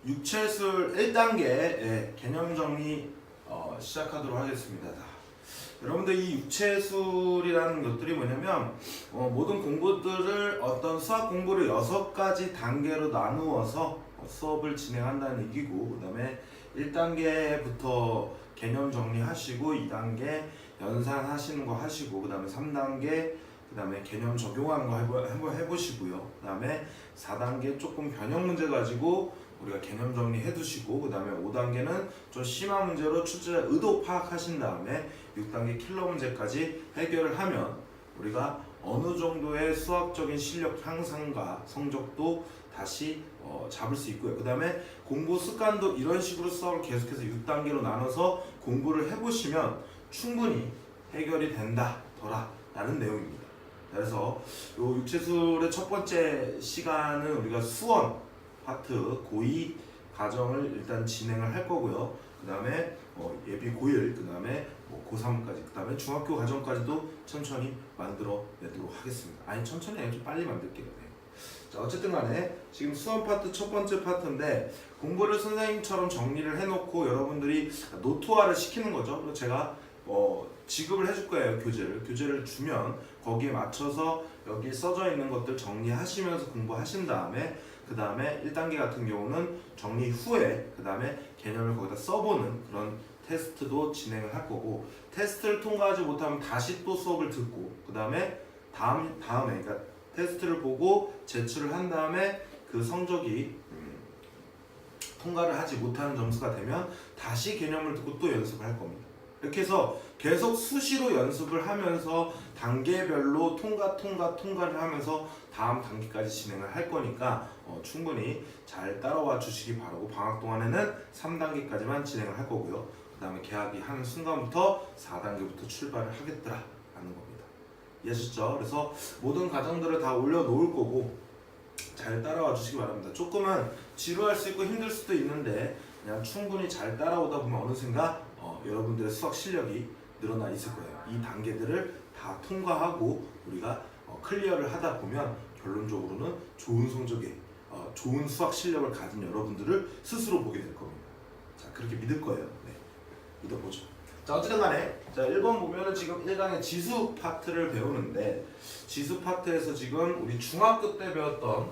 육체술 1단계 개념 정리 시작하도록 하겠습니다. 자, 여러분들 이 육체술이라는 것들이 뭐냐면 모든 공부들을 어떤 수학 공부를 6가지 단계로 나누어서 수업을 진행한다는 얘기고, 그 다음에 1단계부터 개념 정리하시고 2단계 연산하시는 거 하시고, 그 다음에 3단계 그 다음에 개념 적용하는 거 한번 해보시고요. 그 다음에 4단계 조금 변형 문제 가지고 우리가 개념 정리해 두시고, 그 다음에 5단계는 좀 심한 문제로 출제자 의도 파악하신 다음에 6단계 킬러 문제까지 해결을 하면 우리가 어느 정도의 수학적인 실력 향상과 성적도 다시 잡을 수 있고요. 그 다음에 공부 습관도 이런 식으로 수업을 계속해서 6단계로 나눠서 공부를 해보시면 충분히 해결이 된다더라 라는 내용입니다. 그래서 요 육체술의 첫 번째 시간은 우리가 수원 파트 고2 과정을 일단 진행을 할 거고요. 그 다음에 예비 고1, 그 다음에 고3까지, 그 다음에 중학교 과정까지도 천천히 만들어 내도록 하겠습니다. 아니 천천히 아니라 좀 빨리 만들게요. 네. 자, 어쨌든 간에 지금 수원 파트 첫 번째 파트인데, 공부를 선생님처럼 정리를 해놓고 여러분들이 노트화를 시키는 거죠. 그래서 제가 지급을 해줄 거예요. 교재를 주면 거기에 맞춰서 여기 써져 있는 것들 정리하시면서 공부하신 다음에, 그 다음에 1단계 같은 경우는 정리 후에 그 다음에 개념을 거기다 써보는 그런 테스트도 진행을 할 거고, 테스트를 통과하지 못하면 다시 또 수업을 듣고, 그 다음에 다음에 그러니까 테스트를 보고 제출을 한 다음에 그 성적이 통과를 하지 못하는 점수가 되면 다시 개념을 듣고 또 연습을 할 겁니다. 이렇게 해서 계속 수시로 연습을 하면서 단계별로 통과를 하면서 다음 단계까지 진행을 할 거니까 충분히 잘 따라와 주시기 바라고, 방학 동안에는 3단계까지만 진행을 할 거고요. 그 다음에 개학이 하는 순간부터 4단계부터 출발을 하겠더라 라는 겁니다. 이해하셨죠? 그래서 모든 과정들을 다 올려놓을 거고 잘 따라와 주시기 바랍니다. 조금은 지루할 수 있고 힘들 수도 있는데 그냥 충분히 잘 따라오다 보면 어느샌가 여러분들의 수학 실력이 늘어나 있을 거예요. 이 단계들을 다 통과하고 우리가 클리어를 하다 보면 결론적으로는 좋은 성적에 좋은 수학 실력을 가진 여러분들을 스스로 보게 될 겁니다. 자, 그렇게 믿을 거예요. 네, 믿어보죠. 자, 어쨌든 간에 자, 1번 보면은 지금 1강의 지수 파트를 배우는데, 지수 파트에서 지금 우리 중학교 때 배웠던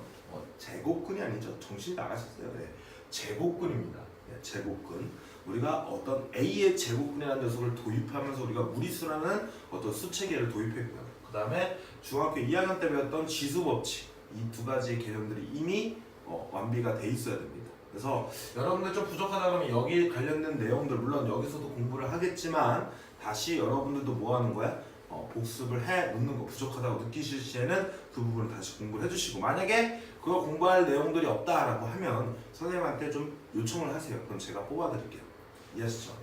제곱근이 아니죠. 정신 나가셨어요. 네, 제곱근입니다. 네, 제곱근. 우리가 어떤 A의 제곱근이라는 녀석을 도입하면서 우리가 무리수라는 어떤 수체계를 도입했고요. 그 다음에 중학교 2학년 때 배웠던 지수법칙, 이 두 가지 개념들이 이미 완비가 돼 있어야 됩니다. 그래서 여러분들 좀 부족하다 그러면 여기 관련된 내용들, 물론 여기서도 공부를 하겠지만 다시 여러분들도 뭐 하는 거야? 복습을 해 놓는 거, 부족하다고 느끼실 시에는 그 부분을 다시 공부를 해주시고, 만약에 그거 공부할 내용들이 없다라고 하면 선생님한테 좀 요청을 하세요. 그럼 제가 뽑아드릴게요. 이해하시죠?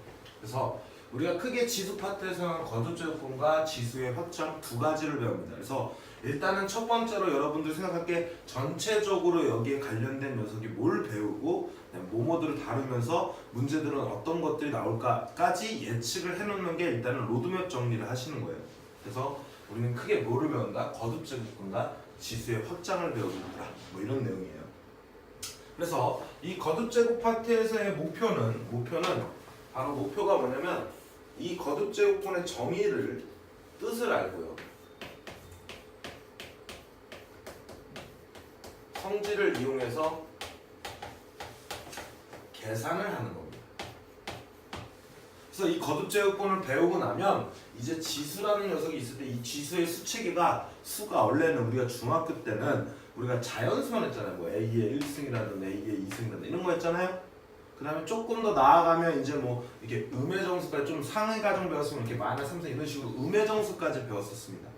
그래서 우리가 크게 지수 파트에서는 거듭제곱분과 지수의 확장 두 가지를 배웁니다. 그래서 일단은 첫 번째로 여러분들 생각할 게 전체적으로 여기에 관련된 녀석이 뭘 배우고 뭐뭐들을 다루면서 문제들은 어떤 것들이 나올까까지 예측을 해놓는 게 일단은 로드맵 정리를 하시는 거예요. 그래서 우리는 크게 뭐를 배운다? 거듭제곱분과 지수의 확장을 배우는구나, 뭐 이런 내용이에요. 그래서 이 거듭제곱 파트에서의 목표는 바로 목표가 뭐냐면 이 거듭제곱분의 정의를, 뜻을 알고요, 성질을 이용해서 계산을 하는 겁니다. 그래서 이 거듭제곱분을 배우고 나면 이제 지수라는 녀석이 있을 때 이 지수의 수체계가, 수가 원래는 우리가 중학교 때는 우리가 자연수만 했잖아요. 뭐 A의 1승이라든 A의 2승이라든 이런 거 했잖아요. 그 다음에 조금 더 나아가면 이제 뭐 이렇게 음해정수까지, 좀 상위 과정 배웠으면 이렇게 마이너스 3승 이런 식으로 음해정수까지 배웠었습니다.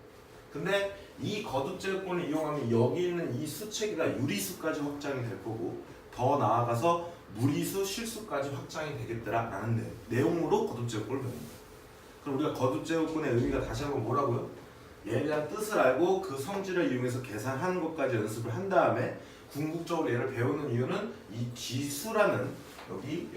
근데 이 거듭제곱분을 이용하면 여기 있는 이 수체계가 유리수까지 확장이 될 거고, 더 나아가서 무리수, 실수까지 확장이 되겠더라라는 내용으로 거듭제곱분을 배웁니다. 그럼 우리가 거듭제곱분의 의미가 다시 한번 뭐라고요? 얘에 대한 뜻을 알고 그 성질을 이용해서 계산하는 것까지 연습을 한 다음에 궁극적으로 얘를 배우는 이유는 이 지수라는,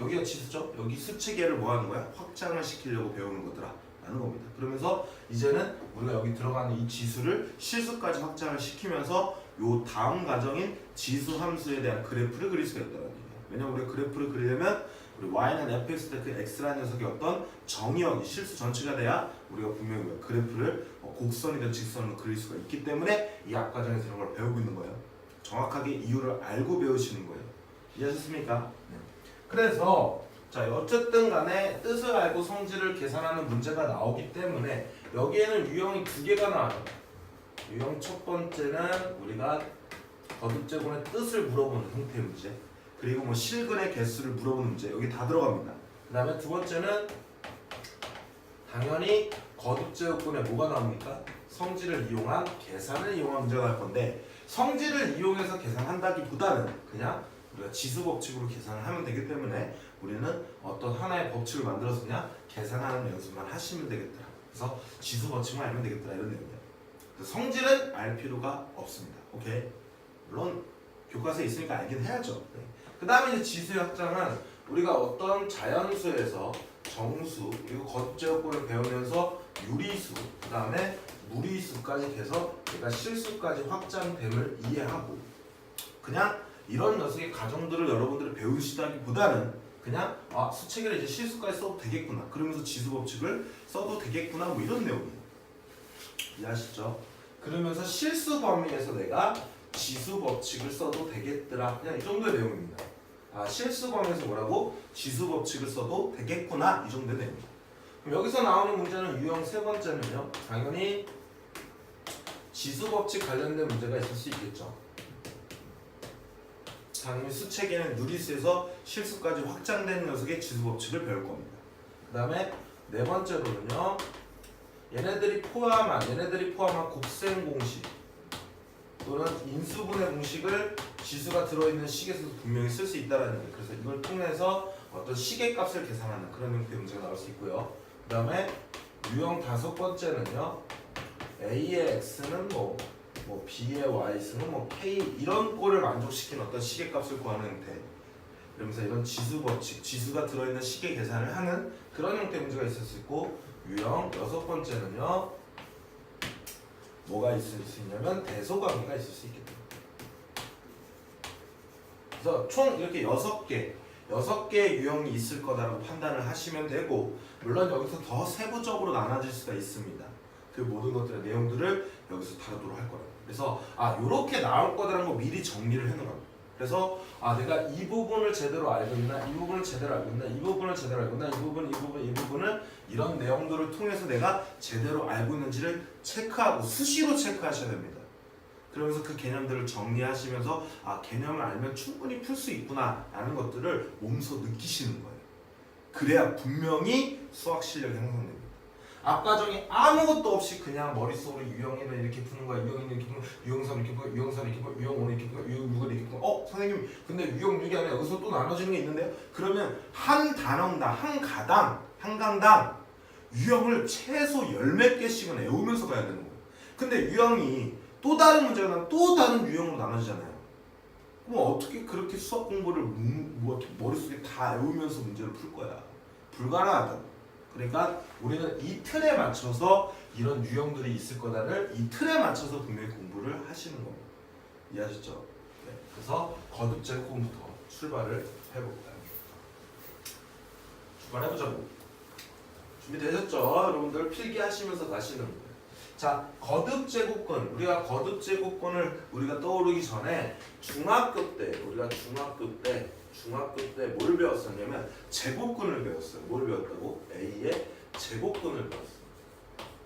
여기가 지수죠? 여기 수체계를 뭐 하는 거야? 확장을 시키려고 배우는 거더라 라는 겁니다. 그러면서 이제는 우리가 여기 들어가는 이 지수를 실수까지 확장을 시키면서 요 다음 과정인 지수 함수에 대한 그래프를 그릴 수가 있다는 얘기예요. 왜냐면 우리가 그래프를 그리려면 우리 y는 fx 때 그 x라는 녀석이 어떤 정의역이 실수 전체가 돼야 우리가 분명히 그래프를 곡선이든 직선으로 그릴 수가 있기 때문에 이 앞과정에서 이런 걸 배우고 있는 거예요. 정확하게 이유를 알고 배우시는 거예요. 이해하셨습니까? 네. 그래서 자 어쨌든 간에 뜻을 알고 성질을 계산하는 문제가 나오기 때문에 여기에는 유형이 두 개가 나와요. 유형 첫 번째는 우리가 거듭제곱의 뜻을 물어보는 형태의 문제, 그리고 뭐 실근의 개수를 물어보는 문제, 여기 다 들어갑니다. 그 다음에 두 번째는 당연히 거듭제곱근에 뭐가 나옵니까? 성질을 이용한 계산을 이용한 문제가 나올 건데, 성질을 이용해서 계산한다기보다는 그냥 우리가 지수 법칙으로 계산을 하면 되기 때문에 우리는 어떤 하나의 법칙을 만들어서 그냥 계산하는 연습만 하시면 되겠더라. 그래서 지수 법칙만 알면 되겠더라, 이런 내용이에요. 성질은 알 필요가 없습니다. 오케이? 물론 교과서에 있으니까 알긴 해야죠. 네. 그 다음에 이제 지수의 확장은 우리가 어떤 자연수에서 정수 그리고 거듭제곱근을 배우면서 유리수, 그 다음에 무리수까지 돼서 내가 실수까지 확장됨을 이해하고, 그냥 이런 녀석의 가정들을 여러분들이 배우시다기보다는 그냥 수체계를 이제 실수까지 써도 되겠구나, 그러면서 지수 법칙을 써도 되겠구나, 뭐 이런 내용이에요. 이해하시죠? 그러면서 실수 범위에서 내가 지수 법칙을 써도 되겠더라, 그냥 이 정도의 내용입니다. 실수 범위에서 뭐라고? 지수 법칙을 써도 되겠구나, 이 정도의 내용입니다. 그럼 여기서 나오는 문제는 유형 세 번째는요, 당연히 지수 법칙 관련된 문제가 있을 수 있겠죠. 당연히 수체계는 누리수에서 실수까지 확장된 녀석의 지수 법칙을 배울 겁니다. 그 다음에 네 번째로는요, 얘네들이 포함한 곱셈 공식 또는 인수분해 공식을 지수가 들어있는 식에서도 분명히 쓸 수 있다는 얘기예요. 그래서 이걸 통해서 어떤 식의 값을 계산하는 그런 형태의 문제가 나올 수 있고요. 그 다음에 유형 다섯 번째는요, A의 X는 뭐 B의 Y수는 뭐 K, 이런 꼴을 만족시키는 어떤 식의 값을 구하는 형태, 그러면서 이런 지수 법칙, 지수가 들어있는 식의 계산을 하는 그런 형태의 문제가 있을 수 있고, 유형 여섯 번째는요, 뭐가 있을 수 있냐면 대소관계가 있을 수 있겠죠. 그래서 총 이렇게 6개의 유형이 있을 거다라고 판단을 하시면 되고, 물론 여기서 더 세부적으로 나눠질 수가 있습니다. 그 모든 것들의 내용들을 여기서 다루도록 할 거예요. 그래서 요렇게 나올 거다라는 거 미리 정리를 해놓으라고. 그래서 내가 이 부분을 제대로 알고 있나, 이 부분을 제대로 알고 있나, 이 부분을 제대로 알고 있나, 이 부분을 이런 내용들을 통해서 내가 제대로 알고 있는지를 체크하고 수시로 체크하셔야 됩니다. 그러면서 그 개념들을 정리하시면서 개념을 알면 충분히 풀 수 있구나 라는 것들을 몸소 느끼시는 거예요. 그래야 분명히 수학 실력이 향상됩니다. 앞과정이 아무것도 없이 그냥 머릿속으로 유형이는 이렇게 푸는 거야, 유형이는 이렇게 푸는 거야, 유형 3 이렇게 푸는 거야, 유형 4 이렇게 푸는 거야, 유형 5 이렇게 푸는 거야, 유형 6 이렇게 푸는 거야. 선생님 근데 유형 6이 아니라 여기서 또 나눠지는 게 있는데요? 그러면 한 단원당, 한 강당 유형을 최소 10몇 개씩은 외우면서 가야 되는 거예요. 근데 유형이 또 다른 문제가 나면 또 다른 유형으로 나눠지잖아요. 그럼 어떻게 그렇게 수학 공부를 이렇게 머릿속에 다 외우면서 문제를 풀 거야? 불가능하다. 그러니까 우리는 이 틀에 맞춰서 이런 유형들이 있을 거다를 이 틀에 맞춰서 분명히 공부를 하시는 겁니다. 이해하셨죠? 네. 그래서 거듭제곱부터 출발을 해볼까요? 출발해보자고. 준비되셨죠? 여러분들 필기하시면서 가시는 거예요. 자, 거듭제곱근. 우리가 거듭제곱근을 우리가 떠오르기 전에 중학교 때 뭘 배웠었냐면 제곱근을 배웠어요. 뭘 배웠다고? A의 제곱근을 배웠어요.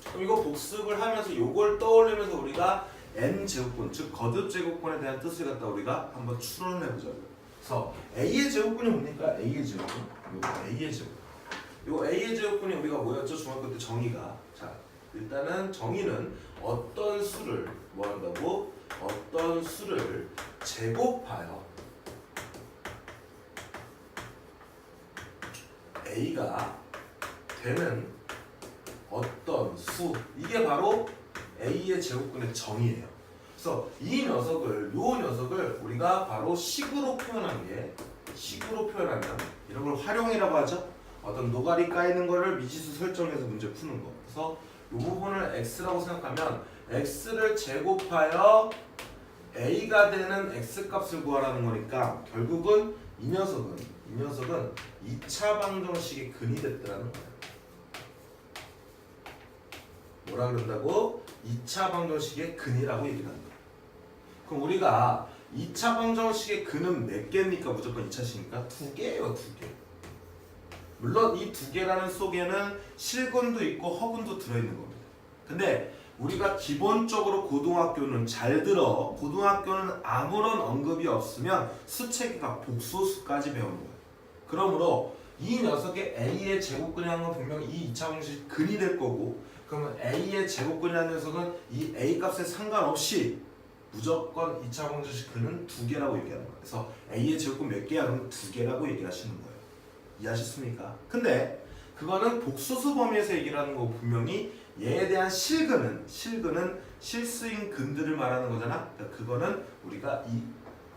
그럼 이거 복습을 하면서 이걸 떠올리면서 우리가 N제곱근, 즉 거듭제곱근에 대한 뜻을 갖다 우리가 한번 추론해보자고요. 그래서 A의 제곱근이 뭡니까? A의 제곱근. 이거 A의 제곱근이 우리가 뭐였죠? 중학교 때 정의가. 자, 일단은 정의는 어떤 수를 뭐한다고? 어떤 수를 제곱하여 A가 되는 어떤 수, 이게 바로 A의 제곱근의 정의예요. 그래서 요 녀석을 우리가 바로 식으로 표현하면 이런 걸 활용이라고 하죠. 어떤 노가리 까이는 거를 미지수 설정해서 문제 푸는 거. 그래서 이 부분을 x라고 생각하면 x를 제곱하여 a가 되는 x 값을 구하라는 거니까 결국은 이 녀석은 2차 방정식의 근이 됐더라는 거야. 뭐라 그런다고? 2차 방정식의 근이라고 얘기를 한다. 그럼 우리가 2차 방정식의 근은 몇 개입니까? 무조건 2차식이니까 2개예요. 2개. 물론 이 2개라는 속에는 실근도 있고 허근도 들어있는 겁니다. 근데 우리가 기본적으로 고등학교는 잘 들어. 고등학교는 아무런 언급이 없으면 수체계가 복소수까지 배우는 거예요. 그러므로 이 녀석의 A의 제곱근이라는 건 분명히 이 2차 방정식 근이 될 거고, 그러면 A의 제곱근이라는 녀석은 이 A 값에 상관없이 무조건 2차 방정식 근은 2개라고 얘기하는 거예요. 그래서 A의 제곱근 몇 개야? 그럼 2개라고 얘기하시는 거예요. 이해하셨습니까? 근데 그거는 복소수 범위에서 얘기를 하는 거고, 분명히 얘에 대한 실근은 실수인 근들을 말하는 거잖아. 그러니까 그거는 우리가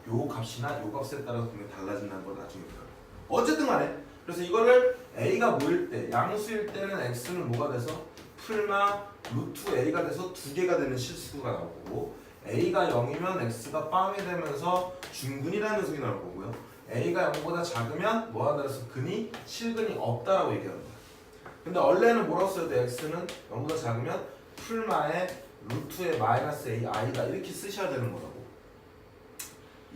요 값이나 요 값에 따라서 분명히 달라진다는 걸 나중에 배워요. 어쨌든 간에 그래서 이거를 A가 뭐일 때, 양수일 때는 X는 뭐가 돼서 풀마 루트 A가 돼서 2개가 되는 실수가 나오고, A가 0이면 X가 빵이 되면서 중근이라는 녀석이 나올 거고요. A가 0보다 작으면 뭐 한다 해서 근이 실근이 없다라고 얘기합니다. 근데 원래는 뭐라고 써야 돼? X는 0보다 작으면 풀마의 루트의 마이너스 A, I다 이렇게 쓰셔야 되는 거라고.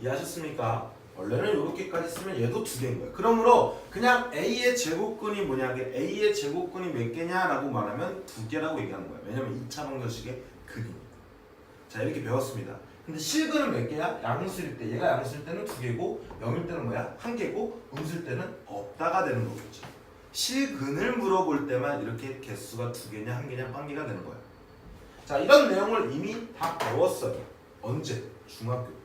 이해하셨습니까? 원래는 이렇게까지 쓰면 얘도 2개인 거예요. 그러므로 그냥 A의 제곱근이 뭐냐게 A의 제곱근이 몇 개냐라고 말하면 2개라고 얘기하는 거예요. 왜냐면 2차 방정식의 근이니까. 자, 이렇게 배웠습니다. 근데 실근은 몇 개야? 양수일 때. 얘가 양수일 때는 2개고 0일 때는 뭐야? 1개고 음수일 때는 없다가 되는 거겠죠. 실근을 물어볼 때만 이렇게 개수가 2개냐 1개냐 1개가 되는 거예요. 자, 이런 내용을 이미 다 배웠어요. 언제? 중학교 때.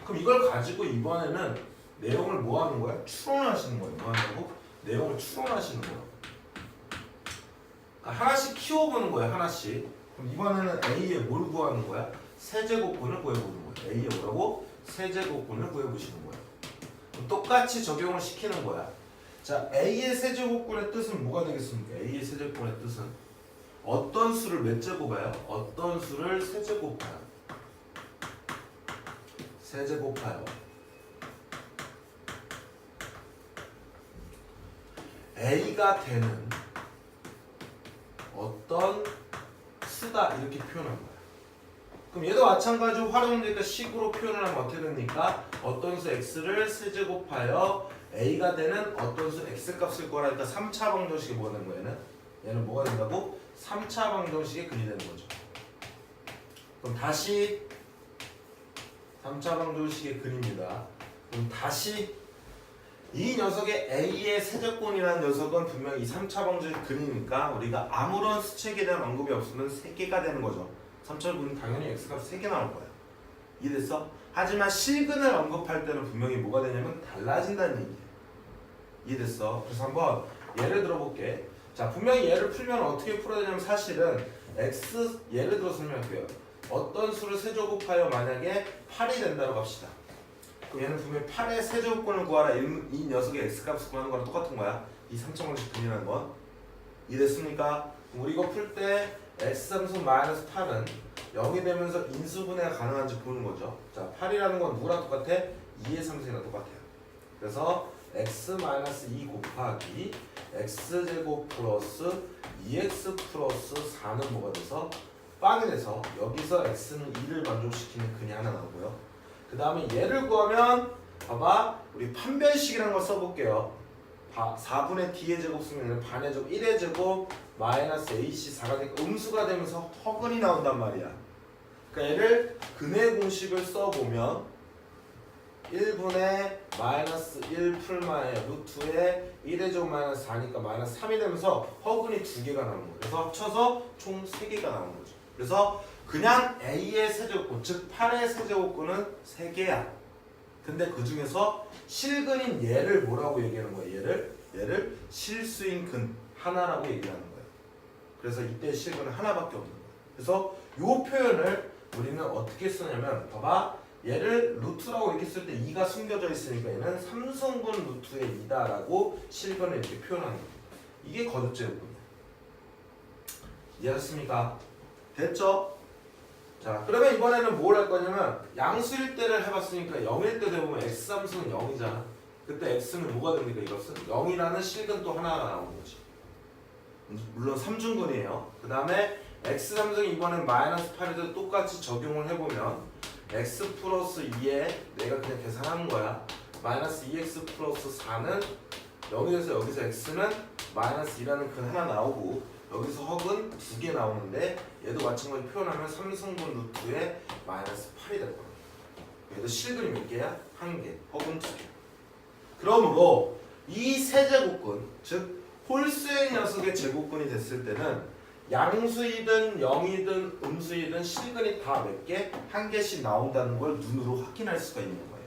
그럼 이걸 가지고 이번에는 내용을 뭐 하는 거야? 추론하시는 거예요. 뭐 하냐고? 내용을 추론하시는 거예요. 그러니까 하나씩 키워보는 거예요. 하나씩. 그럼 이번에는 A의 뭘 구하는 거야? 세제곱근을 구해보는 거예요. A의 뭐라고? 세제곱근을 구해보시는 거예요. 그럼 똑같이 적용을 시키는 거야. 자, A의 세제곱근의 뜻은 뭐가 되겠습니까? A의 세제곱근의 뜻은 어떤 수를 몇 제곱해요? 어떤 수를 세제곱해요? 세제곱해요. A가 되는 어떤 수다 이렇게 표현한 거야. 그럼 얘도 마찬가지로 활용되니까 식으로 표현을 하면 어떻게 됩니까? 어떤 수 x를 세제곱하여 a가 되는 어떤 수 x 값을 구하라니까 3차 방정식이 뭐가 되는 거야? 얘는 뭐가 된다고? 3차 방정식의 근이 되는 거죠. 그럼 다시 3차 방정식의 근입니다. 그럼 다시 이 녀석의 A의 세제곱이라는 녀석은 분명히 이 3차 방정식 근이니까 우리가 아무런 수책에 대한 언급이 없으면 3개가 되는 거죠. 3차 근은 당연히 x값이 3개 나올 거야. 이해됐어? 하지만 실근을 언급할 때는 분명히 뭐가 되냐면 달라진다는 얘기예요. 이해됐어? 그래서 한번 예를 들어볼게. 자, 분명히 얘를 풀면 어떻게 풀어야 되냐면 사실은 x 예를 들어 설명할게요. 어떤 수를 세제곱하여 만약에 8이 된다고 합시다. 그럼 얘는 분명히 8의 세제곱근을 구하라. 이 녀석의 x값을 구하는 거랑 똑같은 거야. 이 3차 방정식 근이라는 건. 이해됐습니까? 우리 이거 풀 때 x3수 마이너스 8은 0이 되면서 인수분해가 가능한지 보는 거죠. 자, 8이라는 건 누구랑 똑같아? 2의 3승이랑 똑같아요. 그래서 x-2 곱하기 x제곱 플러스 2x 플러스 4는 뭐가 돼서 빵이 돼서 여기서 x는 2를 만족시키는 근이 하나 나오고요. 그 다음에 얘를 구하면 봐봐, 우리 판별식이라는 걸 써볼게요. 4분의 d의 제곱 쓰면 반의 제곱 1의 제곱 마이너스 ac 4가 되니까 음수가 되면서 허근이 나온단 말이야. 그러니까 얘를 근의 공식을 써보면 1분의 마이너스 1 풀마의 루트에 1의 제곱 마이너스 4니까 마이너스 3이 되면서 허근이 2개가 나오는 거예요. 그래서 합쳐서 총 3개가 나오는 거죠. 그래서 그냥 A의 세제곱근, 즉 8의 세제곱근은 3개야. 근데 그 중에서 실근인 얘를 뭐라고 얘기하는 거예요? 얘를 실수인 근 하나라고 얘기하는 거예요. 그래서 이때 실근은 하나밖에 없는 거예요. 그래서 이 표현을 우리는 어떻게 쓰냐면 봐봐, 얘를 루트라고 이렇게 쓸 때 2가 숨겨져 있으니까 얘는 3승분 루트의 2다라고 실근을 이렇게 표현하는 거예요. 이게 거듭제곱근이에요. 이해하셨습니까? 됐죠? 자, 그러면 이번에는 뭘 할 거냐면 양수일 때를 해봤으니까 0일 때 되면 x3승은 0이잖아. 그때 x는 뭐가 됩니까? 이것은 0이라는 실근 또 하나가 나오는 거지. 물론 삼중근이에요. 그 다음에 x 삼성이 이번엔 마이너스 8에도 똑같이 적용을 해보면 x 플러스 2에 내가 그냥 계산하는 거야. 마이너스 2x 플러스 4는 0이 돼서 여기서 x는 마이너스 2라는 근 하나 나오고 여기서 허근 2개 나오는데 얘도 마찬가지로 표현하면 3승분 루트에 마이너스 8이 될 거야. 얘도 실근이 몇 개야? 1개, 허근 2개. 그러므로 이 세제곱근, 즉 홀수의 녀석의 제곱근이 됐을 때는 양수이든 0이든 음수이든 실근이 다 몇 개? 1개씩 나온다는 걸 눈으로 확인할 수가 있는 거예요.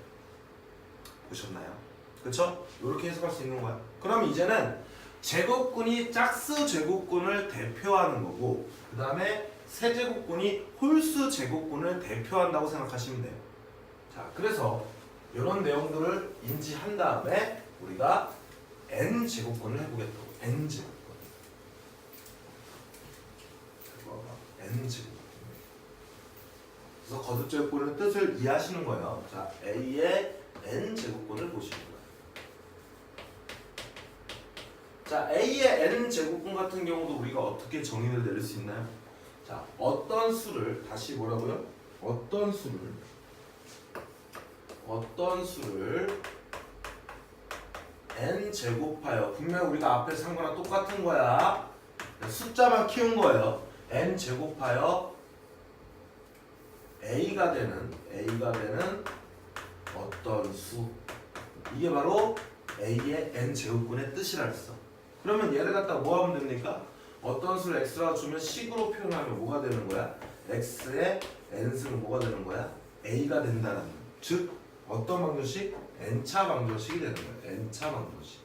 보셨나요? 그렇죠? 이렇게 해석할 수 있는 거야. 그럼 이제는 제곱근이 짝수 제곱근을 대표하는 거고 그 다음에 세제곱근이 홀수 제곱근을 대표한다고 생각하시면 돼요. 자, 그래서 이런 내용들을 인지한 다음에 우리가 n제곱근을 해보겠다고. n제곱근. n제곱근. 그래서 거듭제곱근의 뜻을 이해하시는 거예요. 자, a의 n제곱근을 보시는 거예요. 자, a의 n제곱근 같은 경우도 우리가 어떻게 정의를 내릴 수 있나요? 자, 어떤 수를 다시 뭐라고요? 어떤 수를 n 제곱하여 분명 우리가 앞에서 한 거랑 똑같은 거야. 숫자만 키운 거예요. n 제곱하여 a가 되는 어떤 수. 이게 바로 a의 n 제곱근의 뜻이라 했어. 그러면 얘를 갖다 뭐 하면 됩니까? 어떤 수를 x라고 주면 식으로 표현하면 뭐가 되는 거야? x의 n승은 뭐가 되는 거야? a가 된다는 거야. 즉 어떤 방정식? n차 방정식이 되는 거야. n차 방정식.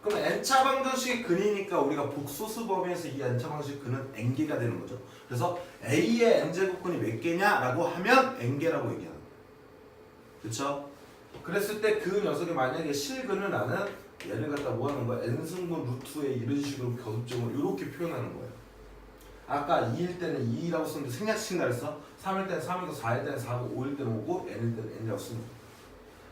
그럼 n차 방정식이 근이니까 우리가 복소수 범위에서 이 n차 방정식 근은 n개가 되는 거죠. 그래서 a의 n제곱근이 몇 개냐라고 하면 n개라고 얘기하는 거야. 그렇죠? 그랬을 때 그 녀석이 만약에 실근을 나는 얘를 갖다 뭐 하는 거야? n승분 루트에 이런 식으로 거듭점을 이렇게 표현하는 거예요. 아까 2일 때는 2라고 썼는데 생략시킨다 그랬어? 3일 때는 3이고 4일 때는 4고 5일 때는 5고 n일 때는 n이라고 쓰는 거야.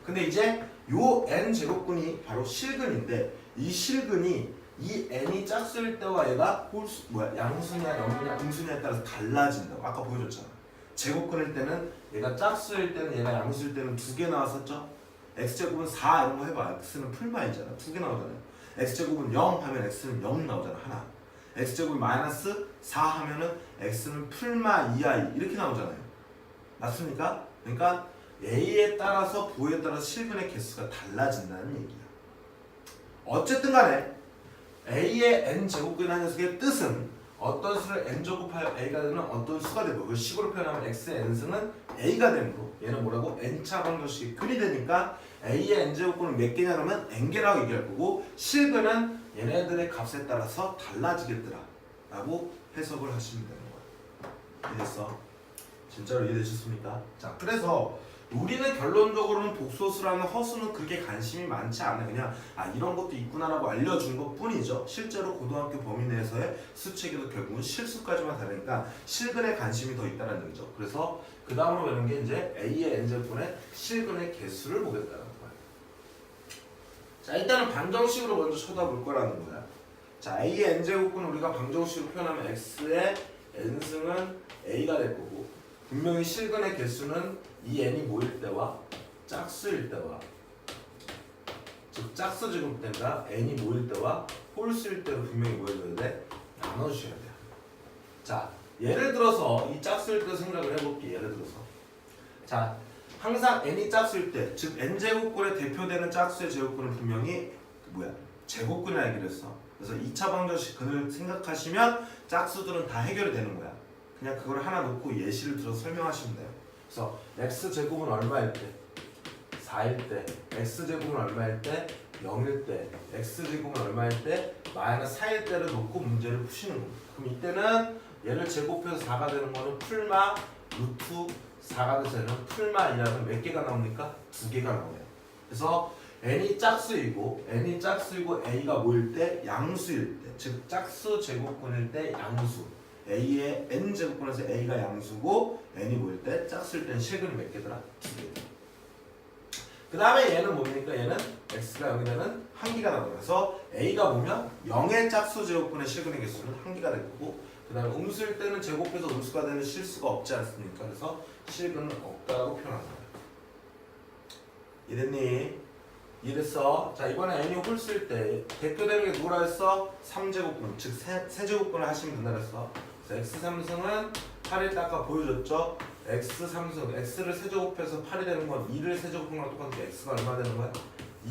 근데 이제 요 n제곱근이 바로 실근인데 이 실근이 이 n이 짝수일 때와 얘가 홀수 양수냐 영수냐 음수냐에 따라서 달라진다고 아까 보여줬잖아. 제곱근일 때는 얘가 짝수일 때는 얘가 양수일 때는 2개 나왔었죠? x제곱은 4 이런 거 해봐. x는 풀마이잖아. 2개 나오잖아요. x제곱은 0 하면 x는 0 나오잖아. 하나. x제곱이 마이너스 4 하면은 x는 풀마 2i 이렇게 나오잖아요. 맞습니까? 그러니까 a에 따라서 부호에 따라서 실근의 개수가 달라진다는 얘기야. 어쨌든 간에 a의 n제곱근이라는 녀석의 뜻은 어떤 수를 n제곱하여 a가 되는 어떤 수가 되고 그 식으로 표현하면 x의 n승은 a가 되므로 얘는 뭐라고? n차 방정식이 근이 되니까 a의 n제곱근은 몇 개냐 그러면 n개라고 얘기할 거고 실근은 얘네들의 값에 따라서 달라지겠더라 라고 해석을 하시면 되는 거야. 이해됐어? 진짜로 이해되셨습니까? 자, 그래서 우리는 결론적으로는 복소수라는 허수는 그렇게 관심이 많지 않아요. 그냥 이런 것도 있구나라고 알려준 것 뿐이죠. 실제로 고등학교 범위 내에서의 수체계도 결국은 실수까지만 다르니까 실근에 관심이 더 있다는 얘기죠. 그래서 그 다음으로 배우는 게 이제 a의 n제곱분의 실근의 개수를 보겠다는 거예요. 자, 일단은 방정식으로 먼저 쳐다볼 거라는 거야. 자, a의 n제곱분은 우리가 방정식으로 표현하면 x의 n승은 a가 될 거고 분명히 실근의 개수는 이 n이 모일 때와 짝수일 때와 즉 짝수 제곱된다 n이 모일 때와 홀수일 때로 분명히 모여줘야 돼. 나눠주셔야 돼요. 자, 예를 들어서 이 짝수일 때 생각을 해볼게. 예를 들어서 자, 항상 n이 짝수일 때 즉 n제곱근에 대표되는 짝수의 제곱근은 분명히 제곱근이라 얘기를 했어. 그래서 2차 방정식 근을 생각하시면 짝수들은 다 해결이 되는 거야. 그냥 그걸 하나 놓고 예시를 들어서 설명하시면 돼요. 그래서 x제곱은 얼마일 때? 4일 때. x제곱은 얼마일 때? 0일 때. x제곱은 얼마일 때? 마이너스 4일 때를 놓고 문제를 푸시는 겁니다. 그럼 이때는 얘를 제곱해서 4가 되는 거는 풀마 루트 4가 돼서 얘는 풀마 2라면 몇 개가 나옵니까? 2개가 나와요. 그래서 n이 짝수이고 a가 모일 때 양수일 때, 즉 짝수 제곱근일 때 양수. a의 n제곱근에서 a가 양수고 n이 모일 때 짝수일 때는 실근이 몇 개더라? 2개. 그 다음에 얘는 뭡니까? 얘는 x가 0이 되는 한기가 나와요. 그래서 a가 보면 0의 짝수 제곱분의 실근의 개수는 한기가 될 거고, 그 다음에 음수일 때는 제곱해서 음수가 되는 실수가 없지 않습니까? 그래서 실근은 없다라고 표현합니다. 이랬니? 이랬어. 자, 이번에 n이 홀수일 때 대표되는 게 누구라 했어? 3제곱분, 즉 세제곱분을 하시면 된다 그랬어. 그래서 x3승은 8일 때 아까 보여줬죠? x3승, x를 세제곱해서 8이 되는 건 2를 세제곱한 거랑 똑같은데 x가 얼마 되는 거야?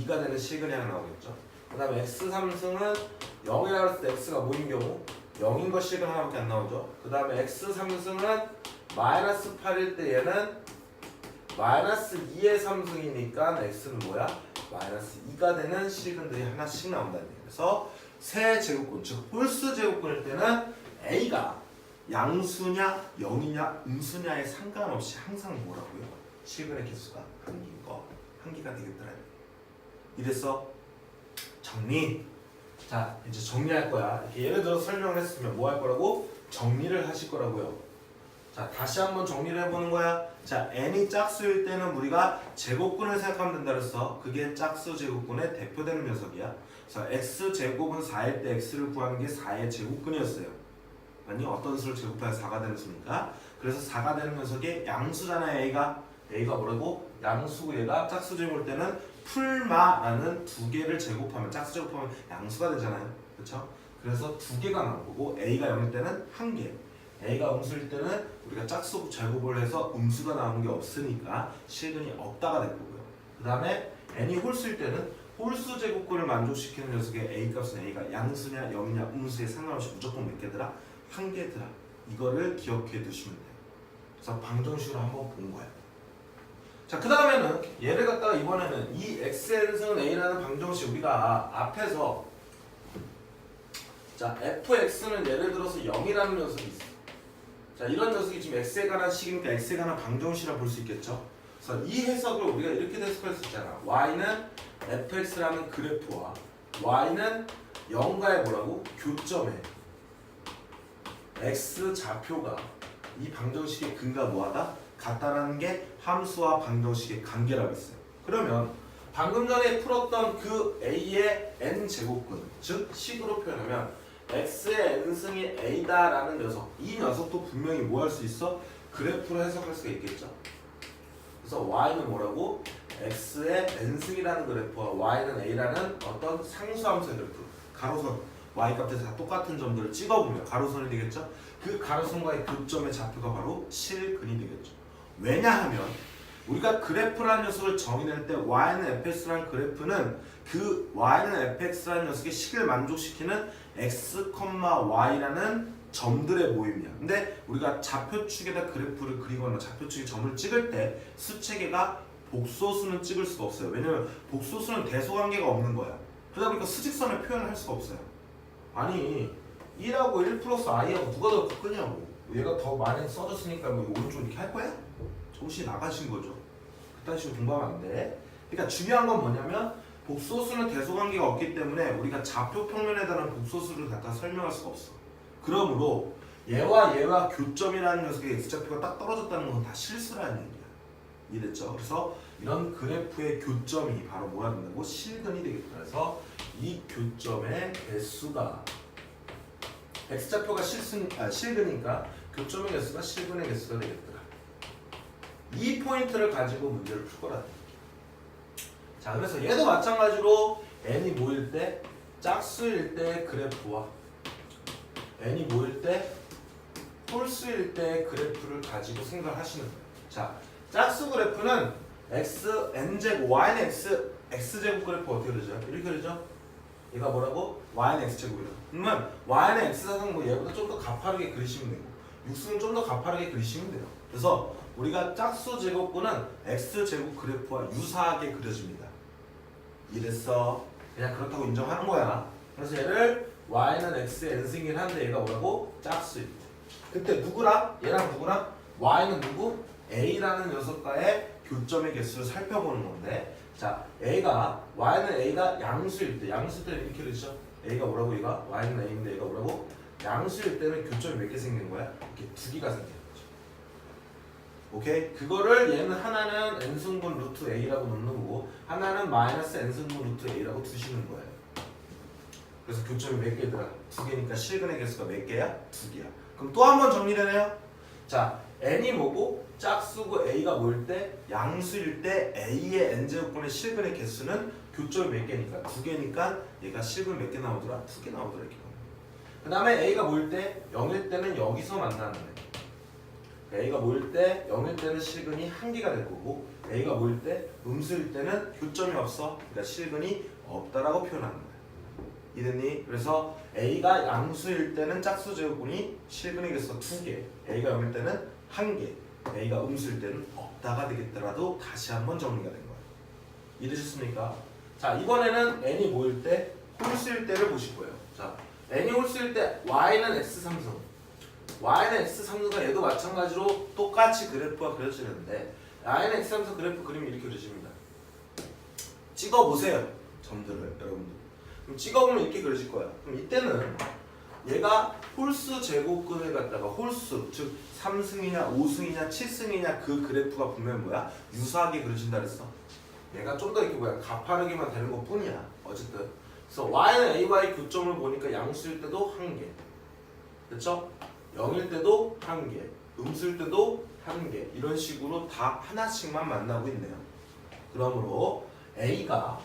2가 되는 실근이 하나 나오겠죠? 그 다음에 x3승은 0이라고 했을 때 x가 뭐인 경우? 0인 거 실근 하나밖에 안 나오죠? 그 다음에 x3승은 마이너스 8일 때 얘는 마이너스 2의 3승이니까 x는 뭐야? 마이너스 2가 되는 실근들이 하나씩 나온다는 얘기예요. 그래서 세 제곱근, 즉 홀수 제곱근일 때는 a가 양수냐 0이냐 음수냐에 상관없이 항상 뭐라고요? 실근의 개수가 한기가 되겠더라. 이래서 정리. 자, 이제 정리할 거야. 이렇게 예를 들어 설명을 했으면 뭐 할 거라고? 정리를 하실 거라고요. 자, 다시 한번 정리를 해보는 거야. 자, n이 짝수일 때는 우리가 제곱근을 생각하면 된다 그랬어. 그게 짝수 제곱근의 대표되는 녀석이야. 그래서 x제곱은 4일 때 x를 구하는 게 4의 제곱근이었어요. 아니, 어떤 수를 제곱해야 4가 되는 수니까. 그래서 4가 되는 녀석이 양수잖아요. a가 뭐라고? 양수고 얘가 짝수 제곱일 때는 풀마라는 두 개를 제곱하면 짝수 제곱하면 양수가 되잖아요. 그렇죠? 그래서 두 개가 나온 거고 a가 0일 때는 한 개. a가 음수일 때는 우리가 짝수 제곱을 해서 음수가 나오는 게 없으니까 실근이 없다가 될 거고요. 그 다음에 n이 홀수일 때는 홀수 제곱근을 만족시키는 녀석의 a 값은 a가 양수냐 0이냐 음수에 상관없이 무조건 몇 개더라? 한 개더라. 이거를 기억해 두시면 돼요. 그래서 방정식으로 한번 본 거예요. 자, 그 다음에는 얘를 갖다가 이번에는 이 xn승은 a라는 방정식 우리가 앞에서 자 fx는 예를 들어서 0이라는 녀석이 있어. 자, 이런 녀석이 지금 x에 관한 식이니까 x에 관한 방정식이라 볼 수 있겠죠. 그래서 이 해석을 우리가 이렇게 해석할 수 있잖아. y는 fx라는 그래프와 y는 0과의 뭐라고? 교점에 x 좌표가 이 방정식의 근과 뭐하다? 같다라는 게 함수와 방정식의 관계라고 했어요. 그러면 방금 전에 풀었던 그 a의 n제곱근, 즉 식으로 표현하면 x의 n승이 a다라는 녀석, 이 녀석도 분명히 뭐 할 수 있어? 그래프로 해석할 수가 있겠죠. 그래서 y는 뭐라고? x의 n승이라는 그래프와 y는 a라는 어떤 상수함수의 그래프, 가로선 y 값에서 다 똑같은 점들을 찍어보면 가로선이 되겠죠. 그 가로선과의 교점의 좌표가 바로 실근이 되겠죠. 왜냐하면 우리가 그래프라는 녀석을 정의낼 때 y는 fx라는 그래프는 그 y는 fx라는 녀석의 식을 만족시키는 x, y라는 점들의 모임이야. 근데 우리가 좌표축에다 그래프를 그리거나 좌표축에 점을 찍을 때 수체계가 복소수는 찍을 수가 없어요. 왜냐면 복소수는 대소관계가 없는 거야. 그러다 보니까 수직선을 표현을 할 수가 없어요. 아니 1하고 1 플러스 i하고 누가 더 크냐고. 얘가 더 많이 써줬으니까 뭐 오른쪽 이렇게 할 거야? 정신이 나가신 거죠. 그딴 식으로 공부하면 안 돼. 그러니까 중요한 건 뭐냐면 복소수는 대소관계가 없기 때문에 우리가 좌표 평면에 대한 복소수를 갖다 설명할 수가 없어. 그러므로 얘와 교점이라는 녀석의 x좌표가 딱 떨어졌다는 건 다 실수라는 얘기야. 이랬죠. 그래서 이런 그래프의 교점이 바로 뭐가 된다고? 실근이 되겠다. 그래서 이 교점의 개수가 x좌표가 실근이니까 교점의 개수가 실근의 개수가 되겠더라. 이 포인트를 가지고 문제를 풀 거라는 얘기야. 자, 그래서 얘도 마찬가지로 n이 모일 때 짝수일 때 그래프와 n이 모일 때 홀수일 때 그래프를 가지고 생각하시는 거예요. 자, 짝수 그래프는 n제곱, y는 x제곱 그래프 어떻게 그리죠? 이렇게 그리죠? 얘가 뭐라고? y는 x제곱이다. 그러면 y는 x사상 뭐 얘보다 좀 더 가파르게 그리시면 되고 육수는 좀 더 가파르게 그리시면 돼요. 그래서 우리가 짝수 제곱근은 x제곱 그래프와 유사하게 그려집니다. 이랬어. 그냥 그렇다고 인정하는 거야. 그래서 얘를 y는 x의 n승이긴 한데 얘가 뭐라고? 짝수일 때. 그때 누구랑? 얘랑 누구랑? y는 누구? a라는 녀석과의 교점의 개수를 살펴보는 건데, 자, y는 a가 양수일 때, 양수일 때는 이렇게 그리죠? a가 뭐라고? 얘가 y는 a인데 얘가 뭐라고? 양수일 때는 교점이 몇 개 생긴 거야? 이렇게 두 개가 생기는 거죠. 오케이? 그거를 얘는 하나는 n승분 루트 a라고 놓는 거고 하나는 마이너스 n승분 루트 a라고 두시는 거예요. 그래서 교점이 몇 개더라? 2개니까 실근의 개수가 몇 개야? 2개야. 그럼 또 한 번 정리를 해요. 자, n이 뭐고 짝수고 a가 뭐일 때 양수일 때 a의 n제곱분의 실근의 개수는 교점이 몇 개니까 2개니까 얘가 실근 몇 개 나오더라? 2개 나오더라 이렇게. 그 다음에 a가 뭐일 때 0일 때는 여기서 만나는 거예요. a가 뭐일 때 0일 때는 실근이 1개가 될 거고 a가 뭐일 때 음수일 때는 교점이 없어. 그러니까 실근이 없다라고 표현하는 거예요. 이해됐니? 그래서 a가 양수일 때는 짝수 제곱분이 실근의 개수가 2개, a가 0일 때는 1개, a가 음수일 때는 없다가 되겠더라도 다시 한번 정리가 된 거예요. 이해되셨습니까? 자, 이번에는 n이 뭐일 때 홀수일 때를 보실 거예요. 자, n이 홀수일 때 y는 x3승, y는 x3승과 얘도 마찬가지로 똑같이 그래프가 그려지는데 y는 x3승 그래프 그림이 이렇게 그려집니다. 찍어보세요. 점들을 여러분들. 그럼 찍어보면 이렇게 그려질 거야. 그럼 이때는 얘가 홀수 제곱근을 갖다가 홀수, 즉 3승이냐 5승이냐 7승이냐 그 그래프가 분명히 뭐야? 유사하게 그려진다 그랬어. 얘가 좀 더 이렇게 뭐야? 가파르게만 되는 것 뿐이야. 어쨌든 그래서 y는 a와의 교점을 보니까 양수일 때도 1개, 그렇죠? 0일 때도 1개, 음수일 때도 1개, 이런 식으로 다 하나씩만 만나고 있네요. 그러므로 a가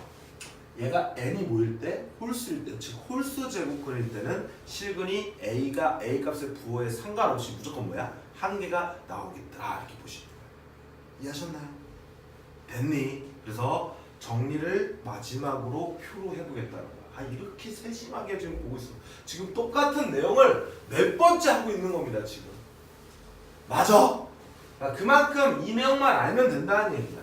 얘가 n이 뭐일 때? 홀수일 때, 즉 홀수 제곱근일 때는 실근이 a가 a 값의 부호에 상관없이 무조건 뭐야? 1개가 나오겠다 이렇게 보시는 거예요. 이해하셨나요? 됐니? 그래서 정리를 마지막으로 표로 해보겠다는 거야. 아, 이렇게 세심하게 지금 보고 있어. 지금 똑같은 내용을 몇 번째 하고 있는 겁니다 지금. 맞아? 그만큼 이 내용만 알면 된다는 얘기야.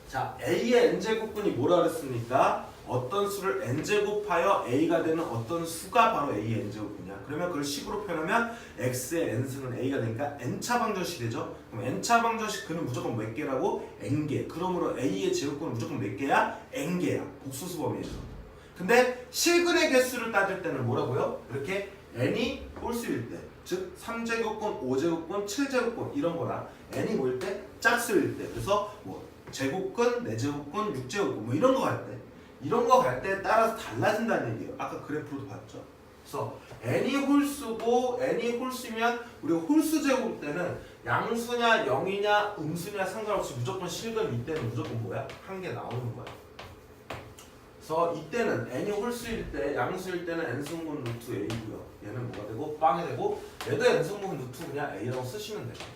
자, a의 n제곱분이 뭐라 그랬습니까? 어떤 수를 n제곱하여 a가 되는 어떤 수가 바로 a의 n제곱분이야. 그러면 그걸 식으로 표현하면 x의 n승은 a가 되니까 n차 방정식이 되죠. 그럼 n차 방정식 그는 무조건 몇 개라고? n개. 그러므로 a의 제곱분은 무조건 몇 개야? n개야. 복수수 범위에서. 근데 실근의 개수를 따질 때는 뭐라고요? 이렇게 n이 홀수일 때, 즉 3제곱분, 5제곱분, 7제곱분 이런 거나 n이 뭐일 때? 짝수일 때. 그래서 뭐 제곱근, 4제곱근, 6제곱근 뭐 이런 거 갈 때, 이런 거 갈 때 따라서 달라진다는 얘기예요. 아까 그래프로도 봤죠. 그래서 n이 홀수고 n이 홀수면 우리가 홀수 제곱 때는 양수냐 0이냐 음수냐 상관없이 무조건 실근 이때는 무조건 뭐야? 1개 나오는 거야. 그래서 이때는 n이 홀수일 때 양수일 때는 n승분 루트 a고요. 얘는 뭐가 되고 빵이 되고 얘도 n승분 루트 그냥 a라고 쓰시면 돼요.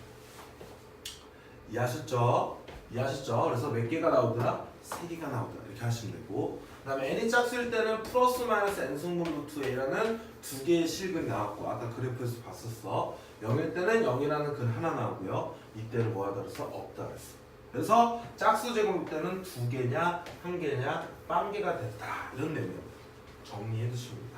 이해하셨죠? 이해하셨죠? 그래서 몇 개가 나오더라? 3개가 나오더라. 이렇게 하시면 되고 그 다음에 n이 짝수일 때는 플러스 마이너스 n승분 루트 a라는 2개의 실근이 나왔고 아까 그래프에서 봤었어. 0일 때는 0이라는 근 하나 나오고요. 이때는 뭐 하다 그랬어? 없다 그랬어. 그래서 짝수 제곱 때는 2개냐 1개냐 빵개가 됐다. 이런 내용 정리해 두십니다.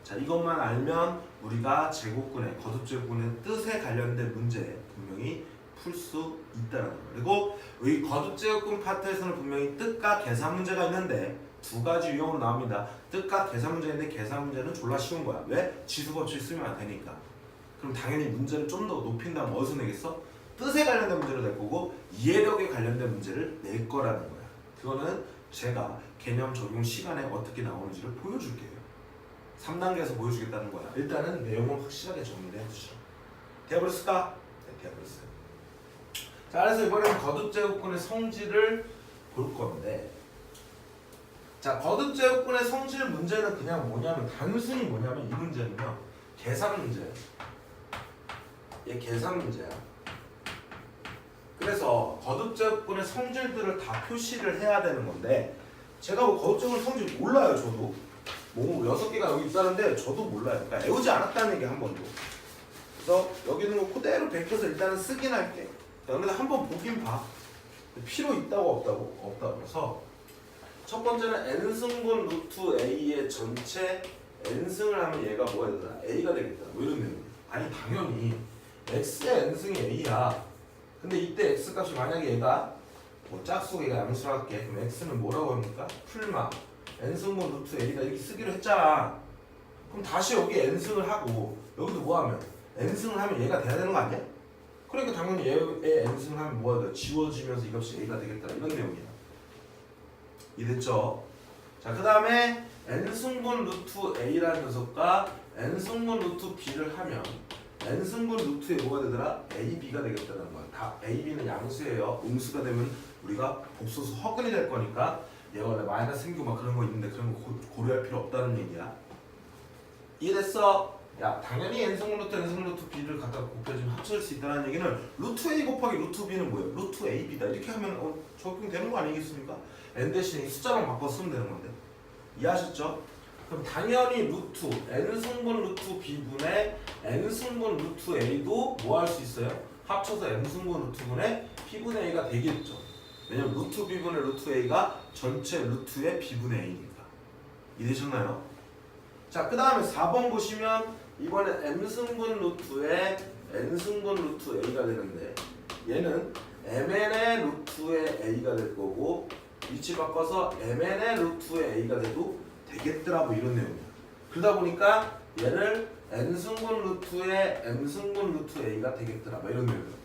자, 이것만 알면 우리가 제곱근의 거듭제곱근의 뜻에 관련된 문제 분명히 풀 수 있다는 거예요. 그리고 이 거듭제곱근 파트에서는 분명히 뜻과 계산 문제가 있는데 두 가지 유형으로 나옵니다. 뜻과 계산 문제인데 계산 문제는 졸라 쉬운 거야. 왜? 지수법칙 쓰면 안 되니까. 그럼 당연히 문제를 좀 더 높인다면 어디서 내겠어? 뜻에 관련된 문제를 낼 거고 이해력에 관련된 문제를 낼 거라는 거야. 그거는 제가 개념 적용 시간에 어떻게 나오는지를 보여줄게요. 3단계에서 보여주겠다는 거야. 일단은 내용을 확실하게 정리를 해주시죠. 되어버렸을까? 네, 되어버렸어요. 자, 그래서 이번에는 거듭제곱근의 성질을 볼 건데, 자, 거듭제곱근의 성질 문제는 그냥 뭐냐면 단순히 뭐냐면 이 문제는요 계산 문제예요. 얘 계산 문제야. 그래서 거듭제곱근의 성질들을 다 표시를 해야 되는 건데 제가 뭐 거듭제곱근 성질 몰라요. 저도 뭐 6개가 여기 있다는데 저도 몰라요. 그러니까 외우지 않았다는 얘기 한 번도. 그래서 여기 있는 거 그대로 베껴서 일단은 쓰긴 할게. 근데 한번 보긴 봐. 필요 있다고 없다고? 없다고. 그래서 첫 번째는 n승분 루트 a의 전체 n승을 하면 얘가 뭐가 되더라? a가 되겠다. 뭐 이런 내용. 아니 당연히 x의 n승이 a야. 근데 이때 x 값이 만약에 얘가 뭐 짝수고 얘가 양수로 할게. 그럼 x는 뭐라고 합니까? 풀마 n승분 루트 a다 이렇게 쓰기로 했잖아. 그럼 다시 여기 n승을 하고 여기도 뭐 하면 n승을 하면 얘가 돼야 되는 거 아니야? 그러니까 당연히 얘의 n승을 하면 뭐가 돼? 지워지면서 이 값이 a가 되겠다 이런 내용이야. 이해됐죠? 자, 그 다음에 n승분 루트 a라는 녀석과 n승분 루트 b를 하면 n승분 루트에 뭐가 되더라? ab가 되겠다는 거야. 다 ab는 양수예요. 음수가 되면 우리가 복소수 허근이 될 거니까 얘가 원래 마이너스 생기고 막 그런 거 있는데 그런 거 고려할 필요 없다는 얘기야. 이해됐어? 야, 당연히 n승분 루트 n승분 루트 b를 갖다 곱해주면 합칠 수 있다는 얘기는 루트 a 곱하기 루트 b는 뭐예요? 루트 ab다. 이렇게 하면 적용되는 거 아니겠습니까? n 대신에 이 숫자만 바꿔 쓰면 되는 건데. 이해하셨죠? 그럼 당연히 루트 n승분 루트 b분의 n승분 루트 a도 뭐 할 수 있어요? 합쳐서 n승분 루트분의 b분의 a가 되겠죠. 왜냐면 루트 b분의 루트 a가 전체 루트의 b분의 a니까. 이해되셨나요? 자, 그 다음에 4번 보시면 이번에 m승분 루트에 n승분 루트 a가 되는데 얘는 mn의 루트의 a가 될 거고 위치 바꿔서 mn의 루트의 a가 돼도 되겠더라 뭐 이런 내용이야. 그러다 보니까 얘를 n승분 루트의 m승분 루트 a가 되겠더라 뭐 이런 내용이야.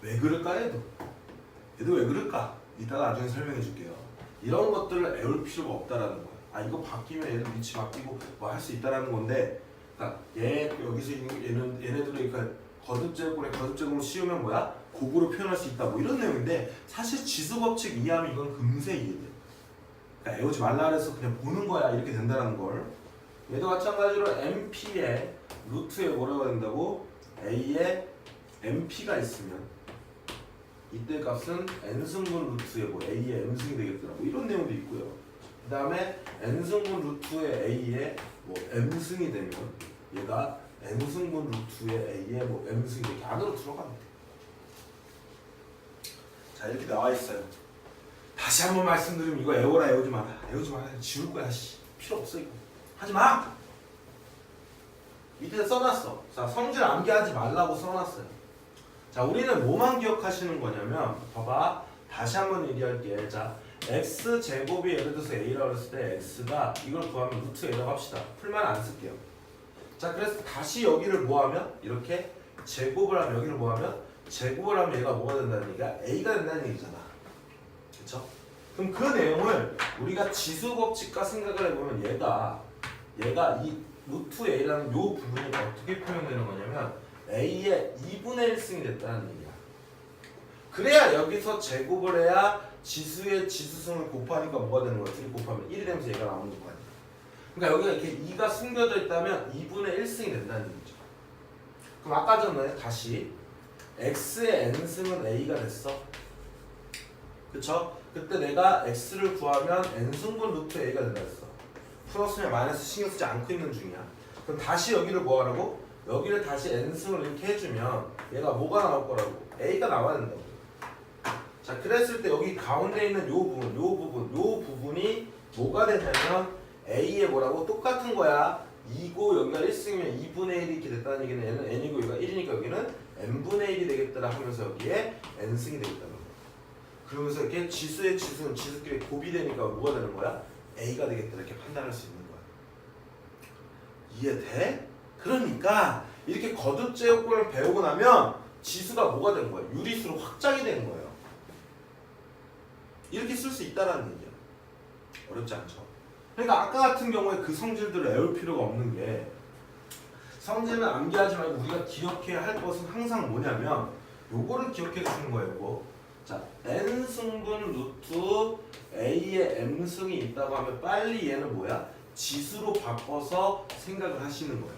왜 그럴까 얘도 왜 그럴까? 이따가 나중에 설명해 줄게요. 이런 것들을 애울 필요가 없다라는 거야. 아, 이거 바뀌면 얘는 위치 바뀌고 뭐 할 수 있다라는 건데, 그러니까 얘 여기서 얘네들을 그러니까 거듭제곱으로 씌우면 뭐야? 곱으로 표현할 수 있다 뭐 이런 내용인데 사실 지수 법칙 이해하면 이건 금세 이해돼. 그러니까 애우지 말라 그래서 그냥 보는 거야 이렇게 된다는 걸. 얘도 마찬가지로 MP의 루트에 뭐라고 된다고? A에 MP가 있으면 이때 값은 n승분 루트에 뭐 A의 m승이 되겠더라 뭐 이런 내용도 있고요. 그 다음에 n승분 루트의 A에 뭐 m승이 되면 얘가 n승분 루트의 A에 뭐 m승이 이렇게 안으로 들어갑니다. 자, 이렇게 나와 있어요. 다시 한번 말씀드리면 이거 애워라. 애우지 마라. 지울 거야. 씨. 필요 없어 이거. 하지 마. 밑에 써놨어. 자, 성질 암기하지 말라고 써놨어요. 자, 우리는 뭐만 기억하시는 거냐면 봐봐. 다시 한번 얘기할게. 자, x 제곱이 예를 들어서 a라고 했을 때 x가 이걸 구하면 루트 a라고 합시다. 풀만 안 쓸게요. 자, 그래서 다시 여기를 뭐하면 이렇게 제곱을 하면 여기를 뭐하면 제곱을 하면 얘가 뭐가 된다는 얘기가 a가 된다는 얘기잖아. 그쵸? 그럼 그 내용을 우리가 지수 법칙과 생각을 해보면 얘가 이 루트 a라는 요 부분이 어떻게 표현되는 거냐면 a의 2분의 1승이 됐다는 얘기야. 그래야 여기서 제곱을 해야 지수의 지수승을 곱하니까 뭐가 되는 거야? 2 곱하면 1이 되면서 얘가 나오는 거 아니야. 그러니까 여기가 이렇게 2가 숨겨져 있다면 2분의 1승이 된다는 얘기죠. 그럼 아까 전에 다시 x의 n승은 a가 됐어. 그쵸? 그때 내가 x를 구하면 n승분 루트 a가 된다 했어. 플러스면 마이너스 신경 쓰지 않고 있는 중이야. 그럼 다시 여기를 뭐 하라고? 여기를 다시 n승을 이렇게 해주면 얘가 뭐가 나올 거라고? a가 나와야 된다고. 자, 그랬을 때 여기 가운데 있는 요 부분이 뭐가 되냐면 a의 뭐라고? 똑같은 거야. 2고 여기가 1승이면 2분의 1이 이렇게 됐다는 얘기는 얘는 n이고 여기가 1이니까 여기는 n분의 1이 되겠더라 하면서 여기에 n승이 되겠다는 거야. 그러면서 이렇게 지수의 지수는 지수끼리 곱이 되니까 뭐가 되는 거야? a가 되겠다 이렇게 판단할 수 있는 거야. 이해돼? 그러니까 이렇게 거듭제곱을 배우고 나면 지수가 뭐가 된 거야? 유리수로 확장이 되는 거예요. 이렇게 쓸 수 있다라는 얘기야. 어렵지 않죠? 그러니까 아까 같은 경우에 그 성질들을 애울 필요가 없는 게 성질은 암기하지 말고 우리가 기억해야 할 것은 항상 뭐냐면 요거를 기억해 주는 거예요. 요거. 자, n승분 루트 a의 m승이 있다고 하면 빨리 얘는 뭐야? 지수로 바꿔서 생각을 하시는 거예요.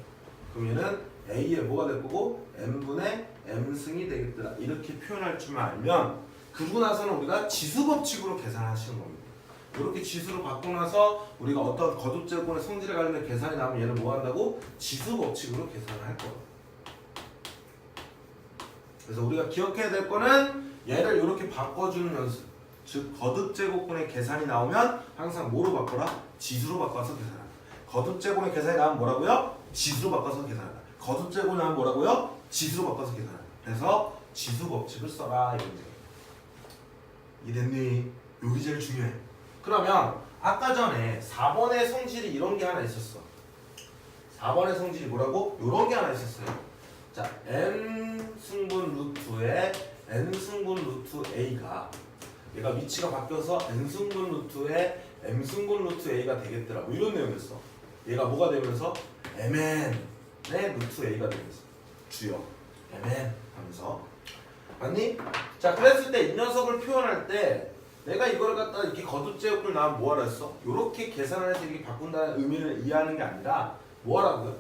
그럼 얘는 a의 뭐가 될 거고 m분의 m승이 되겠더라. 이렇게 표현할 줄만 알면 그러고 나서는 우리가 지수 법칙으로 계산하시는 겁니다. 이렇게 지수로 바꾸고 나서 우리가 어떤 거듭제곱의 성질에 관련된 계산이 나오면 얘를 뭐 한다고? 지수 법칙으로 계산을 할 거예요. 그래서 우리가 기억해야 될 거는 얘를 이렇게 바꿔주는 연습. 즉 거듭제곱분의 계산이 나오면 항상 뭐로 바꿔라? 지수로 바꿔서 계산한다. 거듭제곱의 계산이 나오면 뭐라고요? 지수로 바꿔서 계산한다. 거듭제곱이 나오면 뭐라고요? 지수로 바꿔서 계산한다. 그래서 지수 법칙을 써라 이런 거예요. 이해됐니? 여기 제일 중요해. 그러면 아까 전에 4번의 성질이 이런 게 하나 있었어. 4번의 성질이 뭐라고? 이런 게 하나 있었어요. 자, n 승분 루트에 n 승분 루트 a가 얘가 위치가 바뀌어서 n 승분 루트에 m 승분 루트 a가 되겠더라. 뭐 이런 내용이었어. 얘가 뭐가 되면서 mn의 루트 a가 되면서 주요 mn 하면서 맞니? 자, 그랬을 때 이 녀석을 표현할 때 내가 이걸 갖다가 이렇게 거듭제곱을 나면 뭐하라 했어? 요렇게 계산을 해서 이렇게 바꾼다는 의미를 이해하는 게 아니라 뭐하라고요?